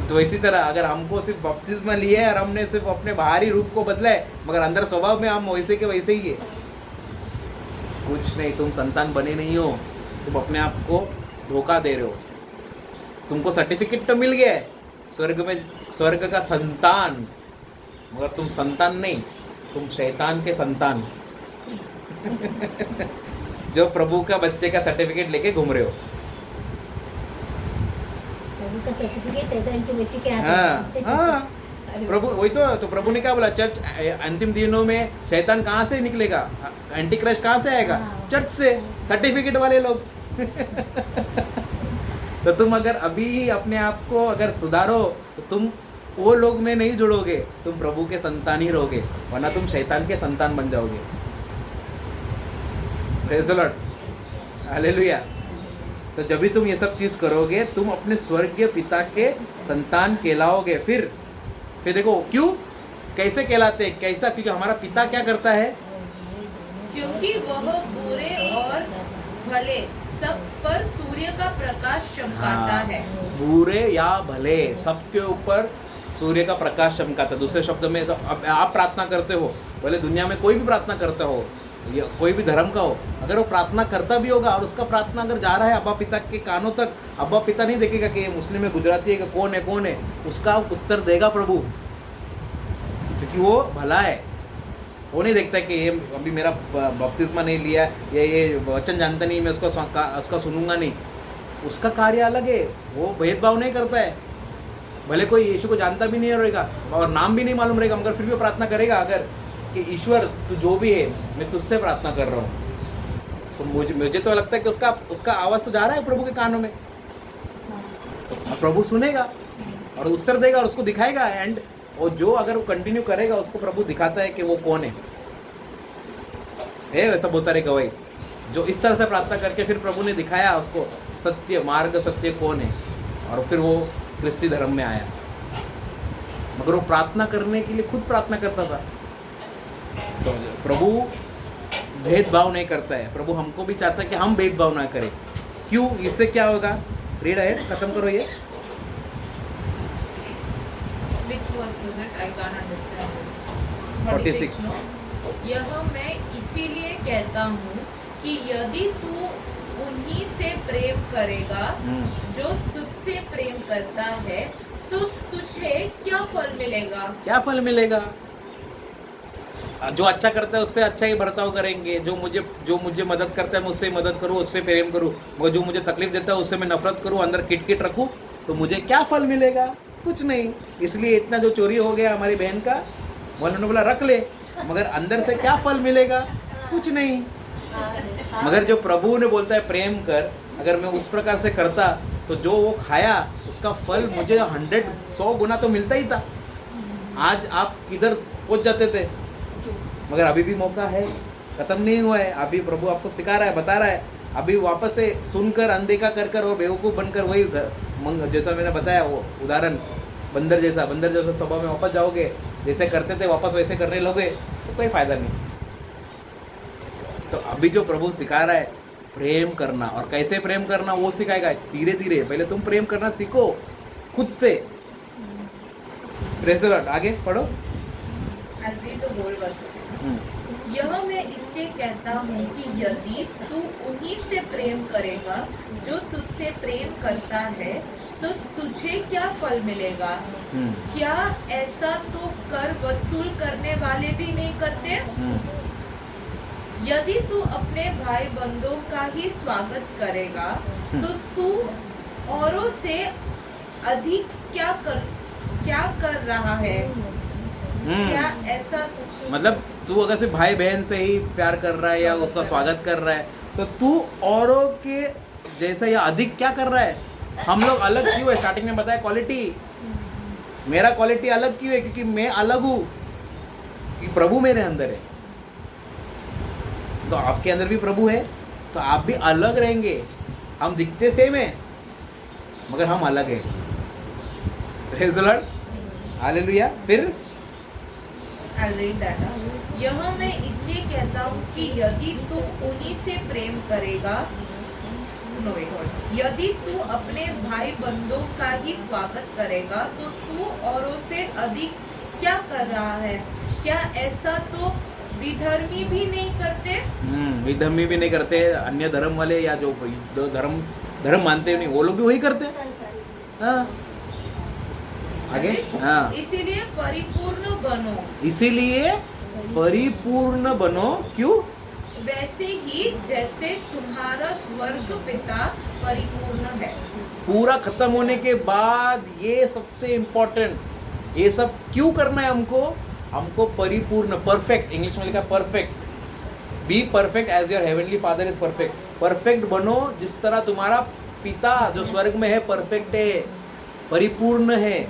तो इसी तरह अगर हमको सिर्फ बपतिस्मा लिया है और हमने सिर्फ अपने बाहरी रूप को बदला है, मगर अंदर स्वभाव में हम वैसे के वैसे ही है, कुछ नहीं। तुम संतान बने नहीं हो, तुम अपने आप को धोखा दे रहे हो। तुमको सर्टिफिकेट तो मिल गया है स्वर्ग में, स्वर्ग का संतान, मगर तुम संतान नहीं, तुम शैतान के संतान। जो प्रभु का बच्चे का सर्टिफिकेट लेके घूम रहे हो। प्रभु का सर्टिफिकेट शैतान के बच्चे के हाथ हाँ में। हाँ, अरे प्रभु वही तो प्रभु ने क्या बोला, चर्च अंतिम दिनों में शैतान कहाँ से निकलेगा, एंटी क्राइस्ट कहाँ से आएगा, हाँ। चर्च से, सर्टिफिकेट वाले लोग। तो तुम अगर अभी अपने आप को अगर सुधारो तो तुम वो लोग में नहीं जुड़ोगे, तुम प्रभु के संतान ही रहोगे, वरना तुम शैतान के संतान बन जाओगे। Praise the Lord, hallelujah. तो जब भी तुम ये सब चीज़ करोगे, तुम अपने स्वर्गीय पिता के संतान कहलाओगे। फिर देखो क्यों, कैसे कहलाते, कैसा, क्योंकि हमारा पिता क्या करता है, क्योंकि वह बुरे और भले सब पर सूर्य का प्रकाश चमकाता है। बुरे या भले सबके ऊपर सूर्य का प्रकाश चमकाता है। दूसरे शब्द में तो आप प्रार्थना करते हो, भले दुनिया में कोई भी प्रार्थना करता हो या कोई भी धर्म का हो, अगर वो प्रार्थना करता भी होगा और उसका प्रार्थना अगर जा रहा है अब्बा पिता के कानों तक, अब्बा पिता नहीं देखेगा कि ये मुस्लिम है, गुजराती है, कि कौन है, उसका उत्तर देगा प्रभु, क्योंकि वो भला है। वो नहीं देखता कि ये अभी मेरा बपतिस्मा नहीं लिया, ये वचन जानता नहीं, मैं उसका सुनूंगा नहीं। उसका कार्य अलग है, वो भेदभाव नहीं करता है। भले कोई यीशु को जानता भी नहीं रहेगा और नाम भी नहीं मालूम रहेगा, मगर फिर भी प्रार्थना करेगा अगर कि ईश्वर तू जो भी है, मैं तुझसे प्रार्थना कर रहा हूँ। तो मुझे तो लगता है कि उसका आवाज़ तो जा रहा है प्रभु के कानों में, और प्रभु सुनेगा और उत्तर देगा और उसको दिखाएगा। एंड और जो अगर वो कंटिन्यू करेगा, उसको प्रभु दिखाता है कि वो कौन है। ऐसा बहुत सारे गवाही जो इस तरह से प्रार्थना करके फिर प्रभु ने दिखाया उसको सत्य मार्ग, सत्य कौन है, और फिर वो क्रिस्ती धर्म में आया। मगर वो प्रार्थना करने के लिए खुद प्रार्थना करता था। तो प्रभु भेदभाव नहीं करता है। प्रभु हमको भी चाहता है कि हम भेदभाव ना करें। क्यों, इससे क्या होगा, रीड है, खत्म करो ये। Which was it? I can't understand. 46 no? यह मैं इसीलिए कहता हूँ कि यदि तू उन्हीं से प्रेम करेगा जो तुझसे प्रेम करता है, तो तुझे क्या फल मिलेगा? क्या फल मिलेगा? जो अच्छा करता है उससे अच्छा ही बर्ताव करेंगे, जो मुझे मदद करता है मैं उससे मदद करूँ, उससे प्रेम करूँ, मगर जो मुझे तकलीफ देता है उससे मैं नफरत करूँ, अंदर किट रखूँ, तो मुझे क्या फल मिलेगा? कुछ नहीं। इसलिए इतना जो चोरी हो गया हमारी बहन का, उन्होंने बोला रख ले, मगर अंदर से क्या फल मिलेगा? कुछ नहीं। मगर जो प्रभु ने बोलता है प्रेम कर, अगर मैं उस प्रकार से करता तो जो वो खाया उसका फल मुझे 100 गुना तो मिलता ही था। आज आप किधर पहुंच जाते थे, मगर अभी भी मौका है, खत्म नहीं हुआ है। अभी प्रभु आपको सिखा रहा है, बता रहा है, अभी वापस से सुनकर अनदेखा कर कर और बेवकूफ़ बनकर वही जैसा मैंने बताया वो उदाहरण बंदर जैसा स्वभाव में वापस जाओगे, जैसे करते थे वापस वैसे करने लोगे तो कोई फायदा नहीं। तो अभी जो प्रभु सिखा रहा है प्रेम करना, और कैसे प्रेम करना वो सिखाएगा धीरे धीरे। पहले तुम प्रेम करना सीखो खुद से। Praise the Lord. आगे पढ़ो। I'll read the whole verse. यह मैं इसलिए कहता हूँ कि यदि तू उन्हीं से प्रेम करेगा जो तुझसे प्रेम करता है, तो तुझे क्या फल मिलेगा? क्या ऐसा तो कर वसूल करने वाले भी नहीं करते? यदि तू अपने भाई बंधुओं का ही स्वागत करेगा, तो तू औरों से अधिक क्या कर रहा है? क्या ऐसा मतलब तू अगर सिर्फ भाई बहन से ही प्यार कर रहा है या उसका स्वागत कर रहा है, तो तू औरों के जैसा या अधिक क्या कर रहा है? हम लोग अलग क्यों है? स्टार्टिंग में बताया क्वालिटी, मेरा क्वालिटी अलग क्यों है? क्योंकि मैं अलग हूँ, कि प्रभु मेरे अंदर है। तो आपके अंदर भी प्रभु है, तो आप भी अलग रहेंगे। हम दिखते सेम है मगर हम अलग है। Praise the Lord, hallelujah. फिर I'll read that. यह मैं इसलिए कहता हूँ कि यदि तू उन्हीं से प्रेम करेगा, यदि तू अपने भाई बंधुओं का ही स्वागत करेगा, तो तू औरों से अधिक क्या कर रहा है? क्या ऐसा तो विधर्मी भी नहीं करते? विधर्मी भी नहीं करते, अन्य धर्म वाले या जो धर्म मानते नहीं वो लोग भी वही करते हैं। हाँ आगे। हाँ इसीलिए परिपूर्ण बनो। इसीलिए परिपूर्ण बनो। क्यों? वैसे ही जैसे तुम्हारा स्वर्ग पिता परिपूर्ण है। पूरा खत्म होने के बाद ये सबसे इम्पोर्टेंट, ये सब क्यों करना है हमको परिपूर्ण, परफेक्ट, इंग्लिश में लिखा perfect. Be perfect as your heavenly father is perfect. Perfect बनो जिस तरह तुम्हारा पिता जो स्वर्ग में है परफेक्ट है, परिपूर्ण है।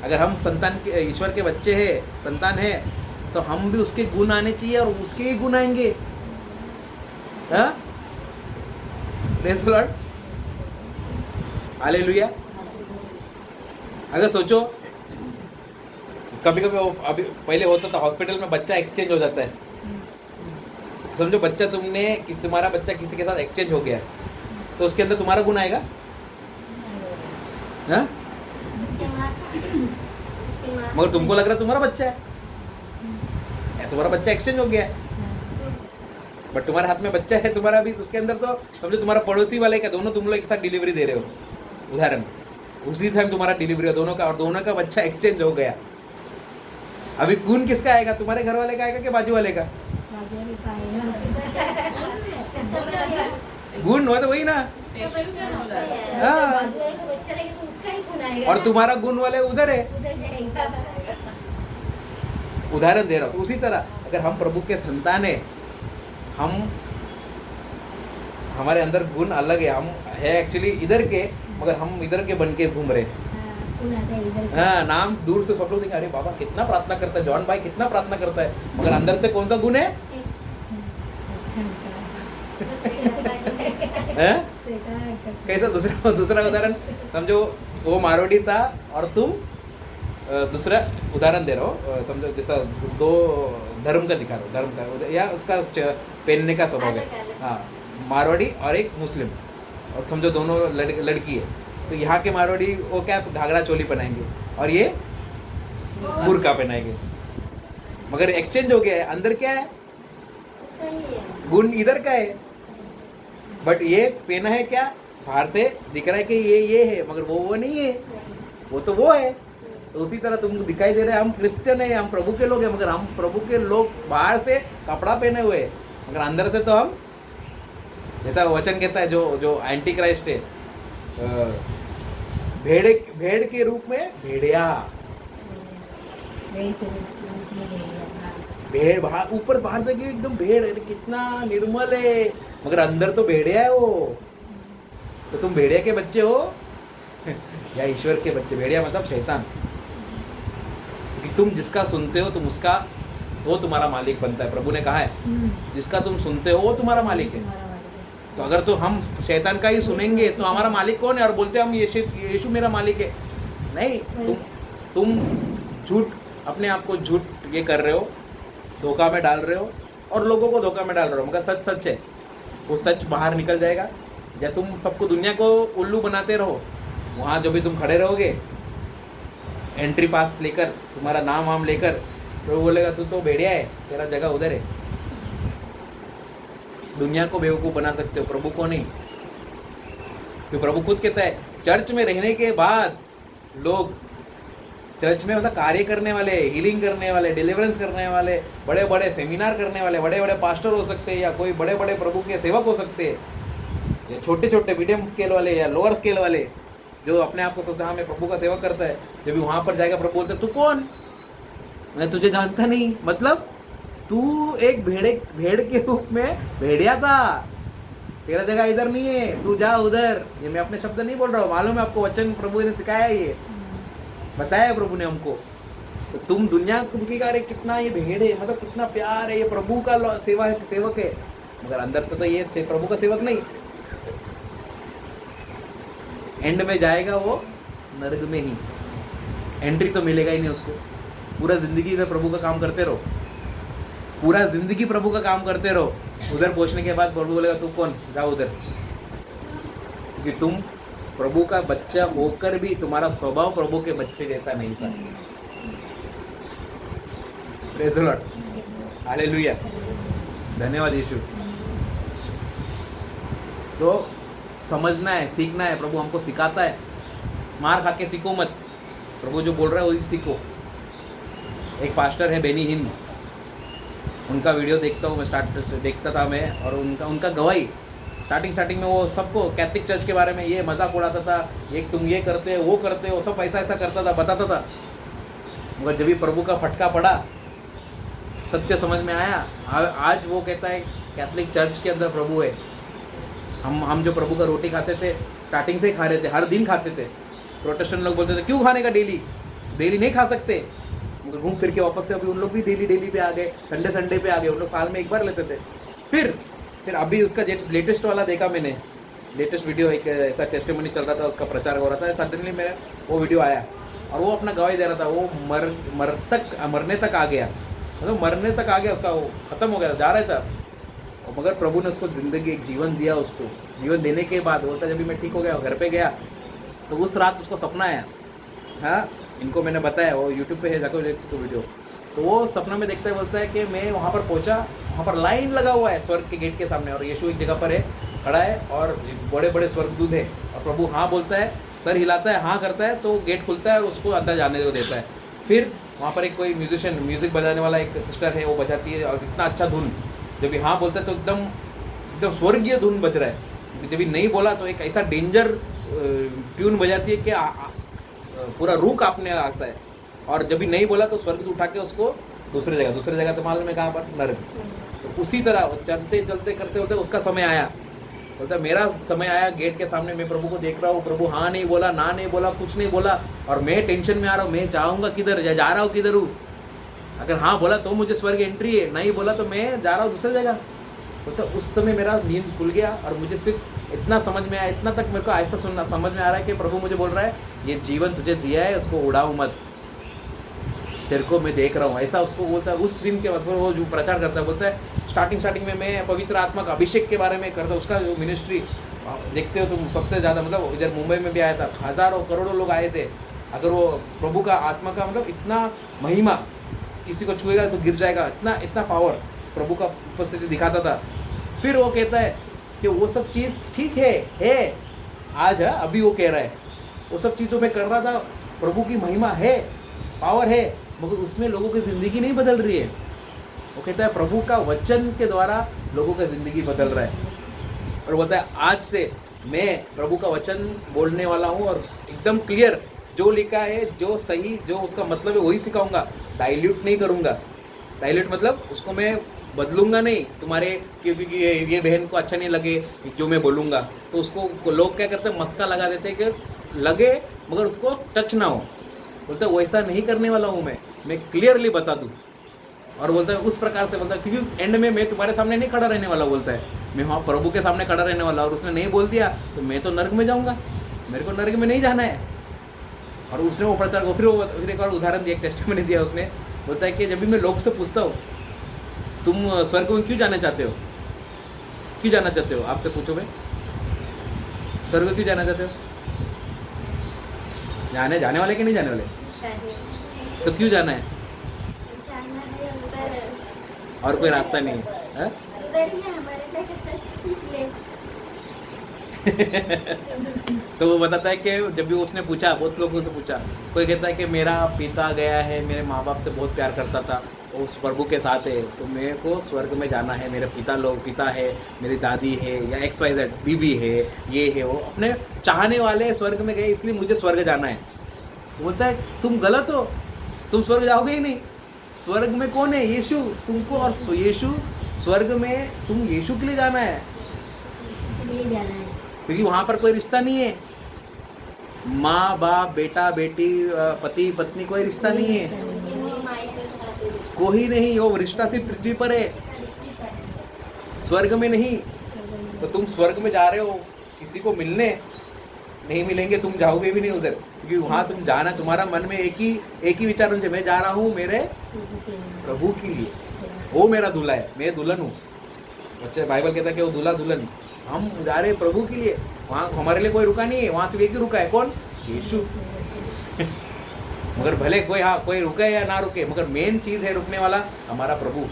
अगर हम संतान के, ईश्वर के बच्चे हैं, संतान है, तो हम भी उसके गुण आने चाहिए और उसके ही गुण आएंगे। हाँ, प्रेज़ द लॉर्ड, हालेलुया। अगर सोचो कभी कभी अभी पहले होता था हॉस्पिटल में बच्चा एक्सचेंज हो जाता है। समझो बच्चा तुम्हारा बच्चा किसी के साथ एक्सचेंज हो गया, तो उसके अंदर तुम्हारा गुण आएगा? हाँ? मगर तुमको लग रहा है तुम्हारा बच्चा है, तुम्हारा बच्चा एक्सचेंज हो गया है, बट तुम्हारे हाथ में बच्चा है तुम्हारा भी, उसके अंदर तो समझो तुम्हारा पड़ोसी वाले का, दोनों तुम लोग एक साथ डिलीवरी दे रहे हो, उदाहरण उसी टाइम तुम्हारा डिलीवरी हो दोनों का, और दोनों का बच्चा एक्सचेंज हो गया। अभी गुण किसका आएगा? तुम्हारे घर वाले का आएगा कि बाजू वाले का? गुण हो तो वही ना। हाँ, और तुम्हारा गुण वाले उधर है। उदाहरण दे रहा हूँ। उसी तरह अगर हम प्रभु के संतान है, हमारे अंदर गुण अलग है, हम है एक्चुअली इधर के, मगर हम इधर के बन के घूम रहे। हाँ, नाम दूर से सब लोग देखें, अरे बाबा कितना प्रार्थना करता है, जॉन भाई कितना प्रार्थना करता है, मगर अंदर से कौन सा गुण है? कैसा? दूसरा उदाहरण समझो, वो मारवाड़ी था और तुम दूसरा उदाहरण दे रहा हो, समझो जैसा दो धर्म का दिखा रहा हो, धर्म का या उसका पहनने का स्वभाव है। हाँ, मारवाड़ी और एक मुस्लिम, और समझो दोनों लड़की है, तो यहाँ के मारवाड़ी वो क्या घाघरा चोली पहनाएंगे और ये बुर्का पहनाएंगे, मगर एक्सचेंज हो गया है। अंदर क्या है? गुण इधर का है, बट ये पहना है क्या? बाहर से दिख रहा है कि ये है, मगर वो नहीं है, वो तो वो है। तो उसी तरह तुमको दिखाई दे रहे हैं हम क्रिश्चियन है, हम प्रभु के लोग हैं, मगर हम प्रभु के लोग बाहर से कपड़ा पहने हुए हैं, मगर अंदर से तो हम, जैसा वचन कहता है जो एंटी क्राइस्ट है, भेड़ के रूप में भेड़िया, भेड़ बाहर ऊपर बाहर तक एकदम भेड़, अरे कितना निर्मल है, मगर अंदर तो भेड़िया है वो। तो तुम भेड़िया के बच्चे हो या ईश्वर के बच्चे? भेड़िया मतलब शैतान, क्योंकि तुम जिसका सुनते हो तुम उसका, वो तुम्हारा मालिक बनता है। प्रभु ने कहा है जिसका तुम सुनते हो वो तुम्हारा मालिक है। तो अगर तो हम शैतान का ही सुनेंगे तो हमारा मालिक कौन है? और बोलते हम यीशु मेरा मालिक है। नहीं, तुम झूठ, अपने आप को झूठ ये कर रहे हो, धोखा में डाल रहे हो और लोगों को धोखा में डाल रहे हो, मगर सच सच है, वो सच बाहर निकल जाएगा। या तुम सबको, दुनिया को उल्लू बनाते रहो, वहाँ जो भी तुम खड़े रहोगे एंट्री पास लेकर, तुम्हारा नाम वाम लेकर, तो बोलेगा तू तो भेड़िया है, तेरा जगह उधर है। दुनिया को बेवकूफ़ बना सकते हो, प्रभु को नहीं। तो प्रभु खुद कहता है चर्च में रहने के बाद लोग, चर्च में मतलब कार्य करने वाले, हीलिंग करने वाले, डिलीवरेंस करने वाले, बड़े बड़े सेमिनार करने वाले, बड़े बड़े पास्टर हो सकते हैं, या कोई बड़े बड़े प्रभु के सेवक हो सकते हैं, या छोटे छोटे मीडियम स्केल वाले या लोअर स्केल वाले जो अपने आप को सोचते हैं मैं प्रभु का सेवा करता है। जब भी वहाँ पर जाएगा प्रभु बोलते तू कौन, मैं तुझे जानता नहीं, मतलब तू एक भेड़ के रूप में भेड़िया था, तेरा जगह इधर नहीं है, तू जा उधर। ये मैं अपने शब्द नहीं बोल रहा हूँ, मालूम है आपको, वचन प्रभु ने सिखाया, ये बताया प्रभु ने हमको। तो तुम दुनिया की कार्य कितना ये भेड़ है, मतलब कितना प्यार है, ये प्रभु का सेवक है, मगर अंदर तो ये प्रभु का सेवक नहीं। एंड में जाएगा वो नरक में ही, एंट्री तो मिलेगा ही नहीं उसको। पूरा जिंदगी इधर प्रभु का काम करते रहो, पूरा जिंदगी प्रभु का काम करते रहो, उधर पहुंचने के बाद प्रभु बोलेगा तू कौन, जाओ उधर। क्योंकि तुम प्रभु का बच्चा होकर भी तुम्हारा स्वभाव प्रभु के बच्चे जैसा नहीं था। प्रेज़ द लॉर्ड, हालेलुया, धन्यवाद यीशु। तो समझना है, सीखना है, प्रभु हमको सिखाता है। मार खा के सीखो मत, प्रभु जो बोल रहा है वही सीखो। एक पास्टर है बेनी हिंद, उनका वीडियो देखता हूँ मैं, देखता था मैं, और उनका गवाही स्टार्टिंग में वो सबको कैथलिक चर्च के बारे में ये मजाक उड़ाता था, ये तुम ये करते हो वो करते हो, सब ऐसा करता था, बताता था। मगर जब भी प्रभु का फटका पड़ा, सत्य समझ में आया, आज वो कहता है कैथलिक चर्च के अंदर प्रभु है। हम जो प्रभु का रोटी खाते थे, स्टार्टिंग से ही खा रहे थे, हर दिन खाते थे। प्रोटेस्टेंट लोग बोलते थे क्यों खाने का, डेली नहीं खा सकते, मगर घूम फिर के वापस से अभी उन लोग भी डेली पे आ गए, संडे पे आ गए। उन लोग साल में एक बार लेते थे। फिर अभी उसका लेटेस्ट वाला देखा मैंने, लेटेस्ट वीडियो, एक ऐसा टेस्टिमनी चल रहा था, उसका प्रचार हो रहा था, सडनली मेरा वो वीडियो आया और वो अपना गवाही दे रहा था। वो मरने तक आ गया, मतलब मरने तक आ गया, उसका वो खत्म हो गया, जा रहा था। और मगर प्रभु ने उसको ज़िंदगी, एक जीवन दिया। उसको जीवन देने के बाद बोलता जब भी मैं ठीक हो गया, घर पे गया, तो उस रात उसको सपना आया। हाँ, इनको मैंने बताया, वो यूट्यूब पे है, जाकर देख सकते वीडियो। तो वो सपना में देखता है, बोलता है कि मैं वहाँ पर पहुँचा, वहाँ पर लाइन लगा हुआ है स्वर्ग के गेट के सामने, और यीशु एक जगह पर है, खड़ा है, और बड़े बड़े स्वर्गदूत है, और प्रभु हाँ बोलता है, सर हिलाता है, हाँ करता है, तो गेट खुलता है और उसको अंदर जाने को देता है। फिर वहाँ पर एक कोई म्यूजिशियन, म्यूज़िक बजाने वाला एक सिस्टर है, वो बजाती है, और इतना अच्छा धुन, जब भी हाँ बोलता है तो एकदम स्वर्गीय धुन बज रहा है। जब भी नहीं बोला तो एक ऐसा डेंजर ट्यून बजाती है कि पूरा रूह कांपने आता है। और जब भी नहीं बोला तो स्वर्ग उठा के उसको दूसरे जगह तो मालूम है कहाँ पर, नरक। तो उसी तरह चलते करते होते उसका समय आया, बोलता मेरा समय आया, गेट के सामने मैं प्रभु को देख रहा हूँ, प्रभु हाँ नहीं बोला, ना नहीं बोला, कुछ नहीं बोला, और मैं टेंशन में आ रहा हूँ, मैं जाऊँगा किधर, जा रहा हूँ किधर हूँ। अगर हाँ बोला तो मुझे स्वर्ग एंट्री है, नहीं बोला तो मैं जा रहा हूँ दूसरी जगह। तो उस समय मेरा नींद खुल गया, और मुझे सिर्फ इतना समझ में आया, इतना तक मेरे को ऐसा सुनना समझ में आ रहा है कि प्रभु मुझे बोल रहा है ये जीवन तुझे दिया है, उसको उड़ाओ मत, तेरे को मैं देख रहा हूँ, ऐसा उसको बोलता है। उस दिन के मतलब वो जो प्रचार करता है, बोलता है स्टार्टिंग में मैं पवित्र आत्मा का अभिषेक के बारे में करता हूँ। उसका जो मिनिस्ट्री देखते हो तुम, सबसे ज़्यादा मतलब इधर मुंबई में भी आया था, हज़ारों करोड़ों लोग आए थे। अगर वो प्रभु का आत्मा का मतलब इतना महिमा, किसी को छुएगा तो गिर जाएगा, इतना पावर प्रभु का उपस्थिति दिखाता था। फिर वो कहता है कि वो सब चीज़ ठीक है आज है, अभी वो कह रहा है वो सब चीज़ तो मैं कर रहा था, प्रभु की महिमा है, पावर है, मगर उसमें लोगों की ज़िंदगी नहीं बदल रही है। वो कहता है प्रभु का वचन के द्वारा लोगों का ज़िंदगी बदल रहा है। और बोलता है आज से मैं प्रभु का वचन बोलने वाला हूँ और एकदम क्लियर जो लिखा है, जो सही, जो उसका मतलब है वही सिखाऊंगा, डाइल्यूट नहीं करूँगा। डाइल्यूट मतलब उसको मैं बदलूंगा नहीं तुम्हारे, क्योंकि ये बहन को अच्छा नहीं लगे जो मैं बोलूँगा, तो उसको लोग क्या करते हैं, मस्का लगा देते हैं कि लगे मगर उसको टच ना हो। बोलता है वैसा नहीं करने वाला हूँ मैं क्लियरली बता दूँ। और बोलता है उस प्रकार से, बोलता है क्योंकि एंड में मैं तुम्हारे सामने नहीं खड़ा रहने वाला, बोलता है मैं वहाँ प्रभु के सामने खड़ा रहने वाला, और उसने नहीं बोल दिया तो मैं तो नर्क में जाऊँगा, मेरे को नर्क में नहीं जाना है। और उसने वो प्रचार को फिर एक और उदाहरण दिया, एक टेस्टिमनी दिया उसने। बोलता है कि जब भी मैं लोग से पूछता हूँ तुम स्वर्ग में क्यों जाना चाहते हो, क्यों जाना चाहते हो, आपसे पूछो भाई स्वर्ग में क्यों जाना चाहते हो, जाने वाले कि नहीं जाने वाले, तो क्यों जाना है, जाना है उधर, और कोई रास्ता नहीं है? उधर ही है हमारे जगह, इसलिए। तो वो बताता है कि जब भी उसने पूछा, बहुत लोगों से पूछा, कोई कहता है कि मेरा पिता गया है, मेरे माँ बाप से बहुत प्यार करता था, वो उस प्रभु के साथ है, तो मेरे को स्वर्ग में जाना है, मेरे पिता है, मेरी दादी है, या XYZ बीवी है, ये है वो, अपने चाहने वाले स्वर्ग में गए इसलिए मुझे स्वर्ग जाना है। तो बोलता है तुम गलत हो, तुम स्वर्ग जाओगे ही नहीं। स्वर्ग में कौन है, यीशु, तुमको और यीशु स्वर्ग में तुम यीशु के लिए जाना है, ले जाना है। क्योंकि वहाँ पर कोई रिश्ता नहीं है, माँ बाप बेटा बेटी पति पत्नी कोई रिश्ता नहीं है, कोई नहीं, वो रिश्ता सिर्फ पृथ्वी पर है, स्वर्ग में नहीं। तो तुम स्वर्ग में जा रहे हो किसी को मिलने, नहीं मिलेंगे, तुम जाओगे भी नहीं उधर, क्योंकि वहाँ तुम जाना, तुम्हारा मन में एक ही विचार होना चाहिए, मैं जा रहा हूँ मेरे प्रभु के लिए, वो मेरा दूल्हा है, मैं दुल्हन हूँ। बच्चे बाइबल कहता है कि वो दूल्हा दुल्हन, हम जा रहे हैं प्रभु के लिए, वहाँ हमारे लिए कोई रुका नहीं है, वहाँ सिर्फ एक ही रुका है, कौन, यीशु। मगर भले कोई रुके या ना रुके, मगर मेन चीज़ है रुकने वाला हमारा प्रभु।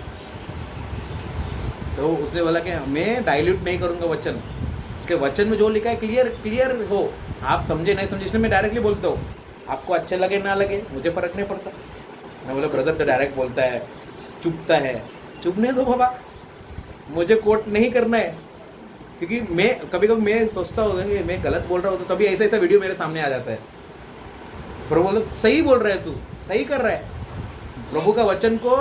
तो उसने बोला कि मैं डाइल्यूट नहीं करूँगा वचन, उसके वचन में जो लिखा है क्लियर हो, आप समझे नहीं समझे, इसलिए मैं डायरेक्टली बोलता हूँ, आपको अच्छे लगे ना लगे मुझे फ़र्क नहीं पड़ता। मैं बोला ब्रदर तो डायरेक्ट बोलता है, चुपता है, चुपने दो बाबा, मुझे कोट नहीं करना है, क्योंकि मैं कभी मैं सोचता हूँ कि मैं गलत बोल रहा हूँ, तो तभी ऐसा वीडियो मेरे सामने आ जाता है। प्रभु बोलो सही बोल रहा है, तू सही कर रहा है, प्रभु का वचन को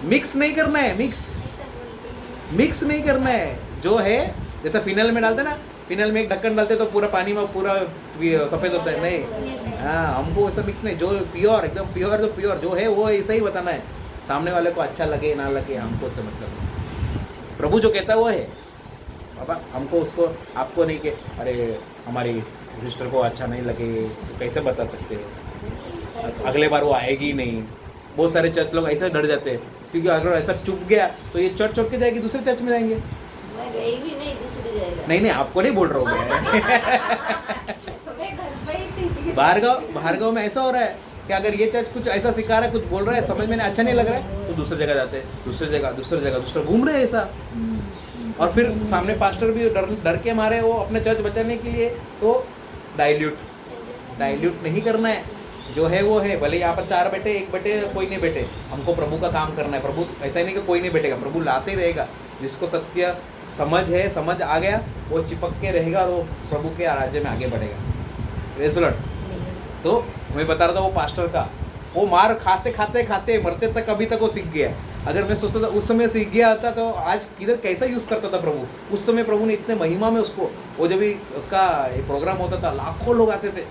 मिक्स नहीं करना है, मिक्स नहीं करना है, जो है जैसा फिनल में डालते ना, फिनल में एक ढक्कन डालते तो पूरा पानी में पूरा सफ़ेद होता है, नहीं, हाँ हमको वैसा मिक्स नहीं, जो प्योर एकदम प्योर, जो प्योर जो है वो ऐसा ही बताना है, सामने वाले को अच्छा लगे ना लगे हमको से मतलब, प्रभु जो कहता है वो है बाबा, हमको उसको आपको नहीं कि अरे हमारी सिस्टर को अच्छा नहीं लगे तो कैसे बता सकते हैं, अगले बार वो आएगी नहीं। बहुत सारे चर्च लोग ऐसे डर जाते हैं, क्योंकि अगर ऐसा चुप गया तो ये चर्च छोड़ के जाएगी, दूसरे चर्च में जाएंगे। मैं गई भी नहीं, दूसरी जगह। नहीं आपको नहीं बोल रहा हूँ मैं घर पे ही थी। भार्गव में ऐसा हो रहा है कि अगर ये चर्च कुछ ऐसा सिखा रहा है, कुछ बोल रहा है, समझ में अच्छा नहीं लग रहा है, तो दूसरी जगह जाते हैं, दूसरी जगह घूम रहे हैं ऐसा। और फिर सामने पास्टर भी डर के मारे वो अपने चर्च बचाने के लिए, तो डाइल्यूट नहीं करना है, जो है वो है, भले यहाँ पर 4 बैठे 1 बैठे कोई नहीं बैठे, हमको प्रभु का काम करना है। प्रभु ऐसा ही नहीं कि कोई नहीं बैठेगा, प्रभु लाते ही रहेगा, जिसको सत्य समझ आ गया वो चिपक के रहेगा और वो प्रभु के राज्य में आगे बढ़ेगा। रेजल्ट तो मैं बता रहा था वो पास्टर का, वो मार खाते मरते तक अभी तक वो सीख गया। अगर मैं सोचता था उस समय सीख गया था तो आज किधर कैसा यूज़ करता था प्रभु। उस समय प्रभु ने इतने महिमा में उसको, वो जब भी उसका प्रोग्राम होता था लाखों लोग आते थे।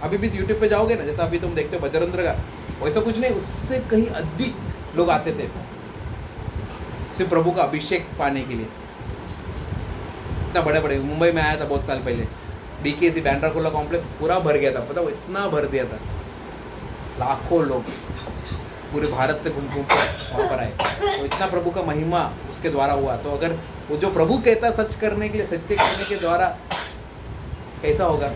अभी भी यूट्यूब पे जाओगे ना, जैसा अभी तुम देखते हो बजरंद्र का, वैसा कुछ नहीं, उससे कहीं अधिक लोग आते थे सिर्फ प्रभु का अभिषेक पाने के लिए। इतना बड़े मुंबई में आया था बहुत साल पहले, BKC बैंड्राकुला कॉम्प्लेक्स पूरा भर गया था, पता वो इतना भर दिया था, लाखों लोग पूरे भारत से घूम कर वहाँ पर आए। तो इतना प्रभु का महिमा उसके द्वारा हुआ। तो अगर वो जो प्रभु कहता सच करने के लिए, सत्य करने के द्वारा कैसा होगा,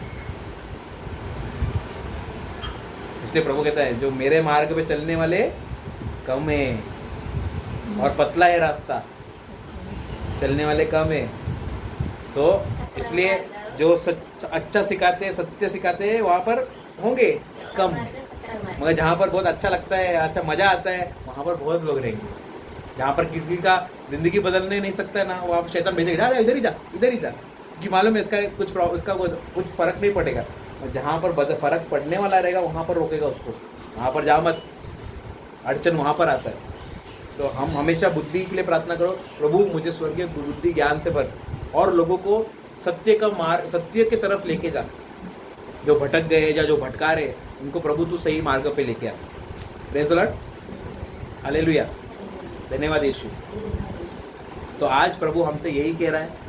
इसलिए प्रभु कहता है जो मेरे मार्ग पे चलने वाले कम है और पतला है रास्ता, चलने वाले कम है। तो इसलिए जो अच्छा सिखाते हैं, सत्य सिखाते हैं, वहाँ पर होंगे कम। मगर जहाँ पर बहुत अच्छा लगता है, अच्छा मज़ा आता है, वहाँ पर बहुत लोग रहेंगे। जहाँ पर किसी का ज़िंदगी बदलने नहीं सकता है ना, वो आप शैतान भेजेगा, जा इधर ही जा, इधर ही जा, कि मालूम है इसका इसका कुछ फ़र्क नहीं पड़ेगा। और जहाँ पर फ़र्क पड़ने वाला रहेगा वहाँ पर रोकेगा उसको, वहाँ पर जा मत, अड़चन वहाँ पर आता है। तो हम हमेशा बुद्धि के लिए प्रार्थना करो, प्रभु मुझे स्वर्गीय बुद्धि ज्ञान से भर, और लोगों को सत्य का मार्ग, सत्य की तरफ लेके जा। जो भटक गए या जो भटका रहे उनको प्रभु तू सही मार्ग पे लेके आ। प्रेज़ द लॉर्ड, हालेलुया, धन्यवाद यीशु। तो आज प्रभु हमसे यही कह रहा है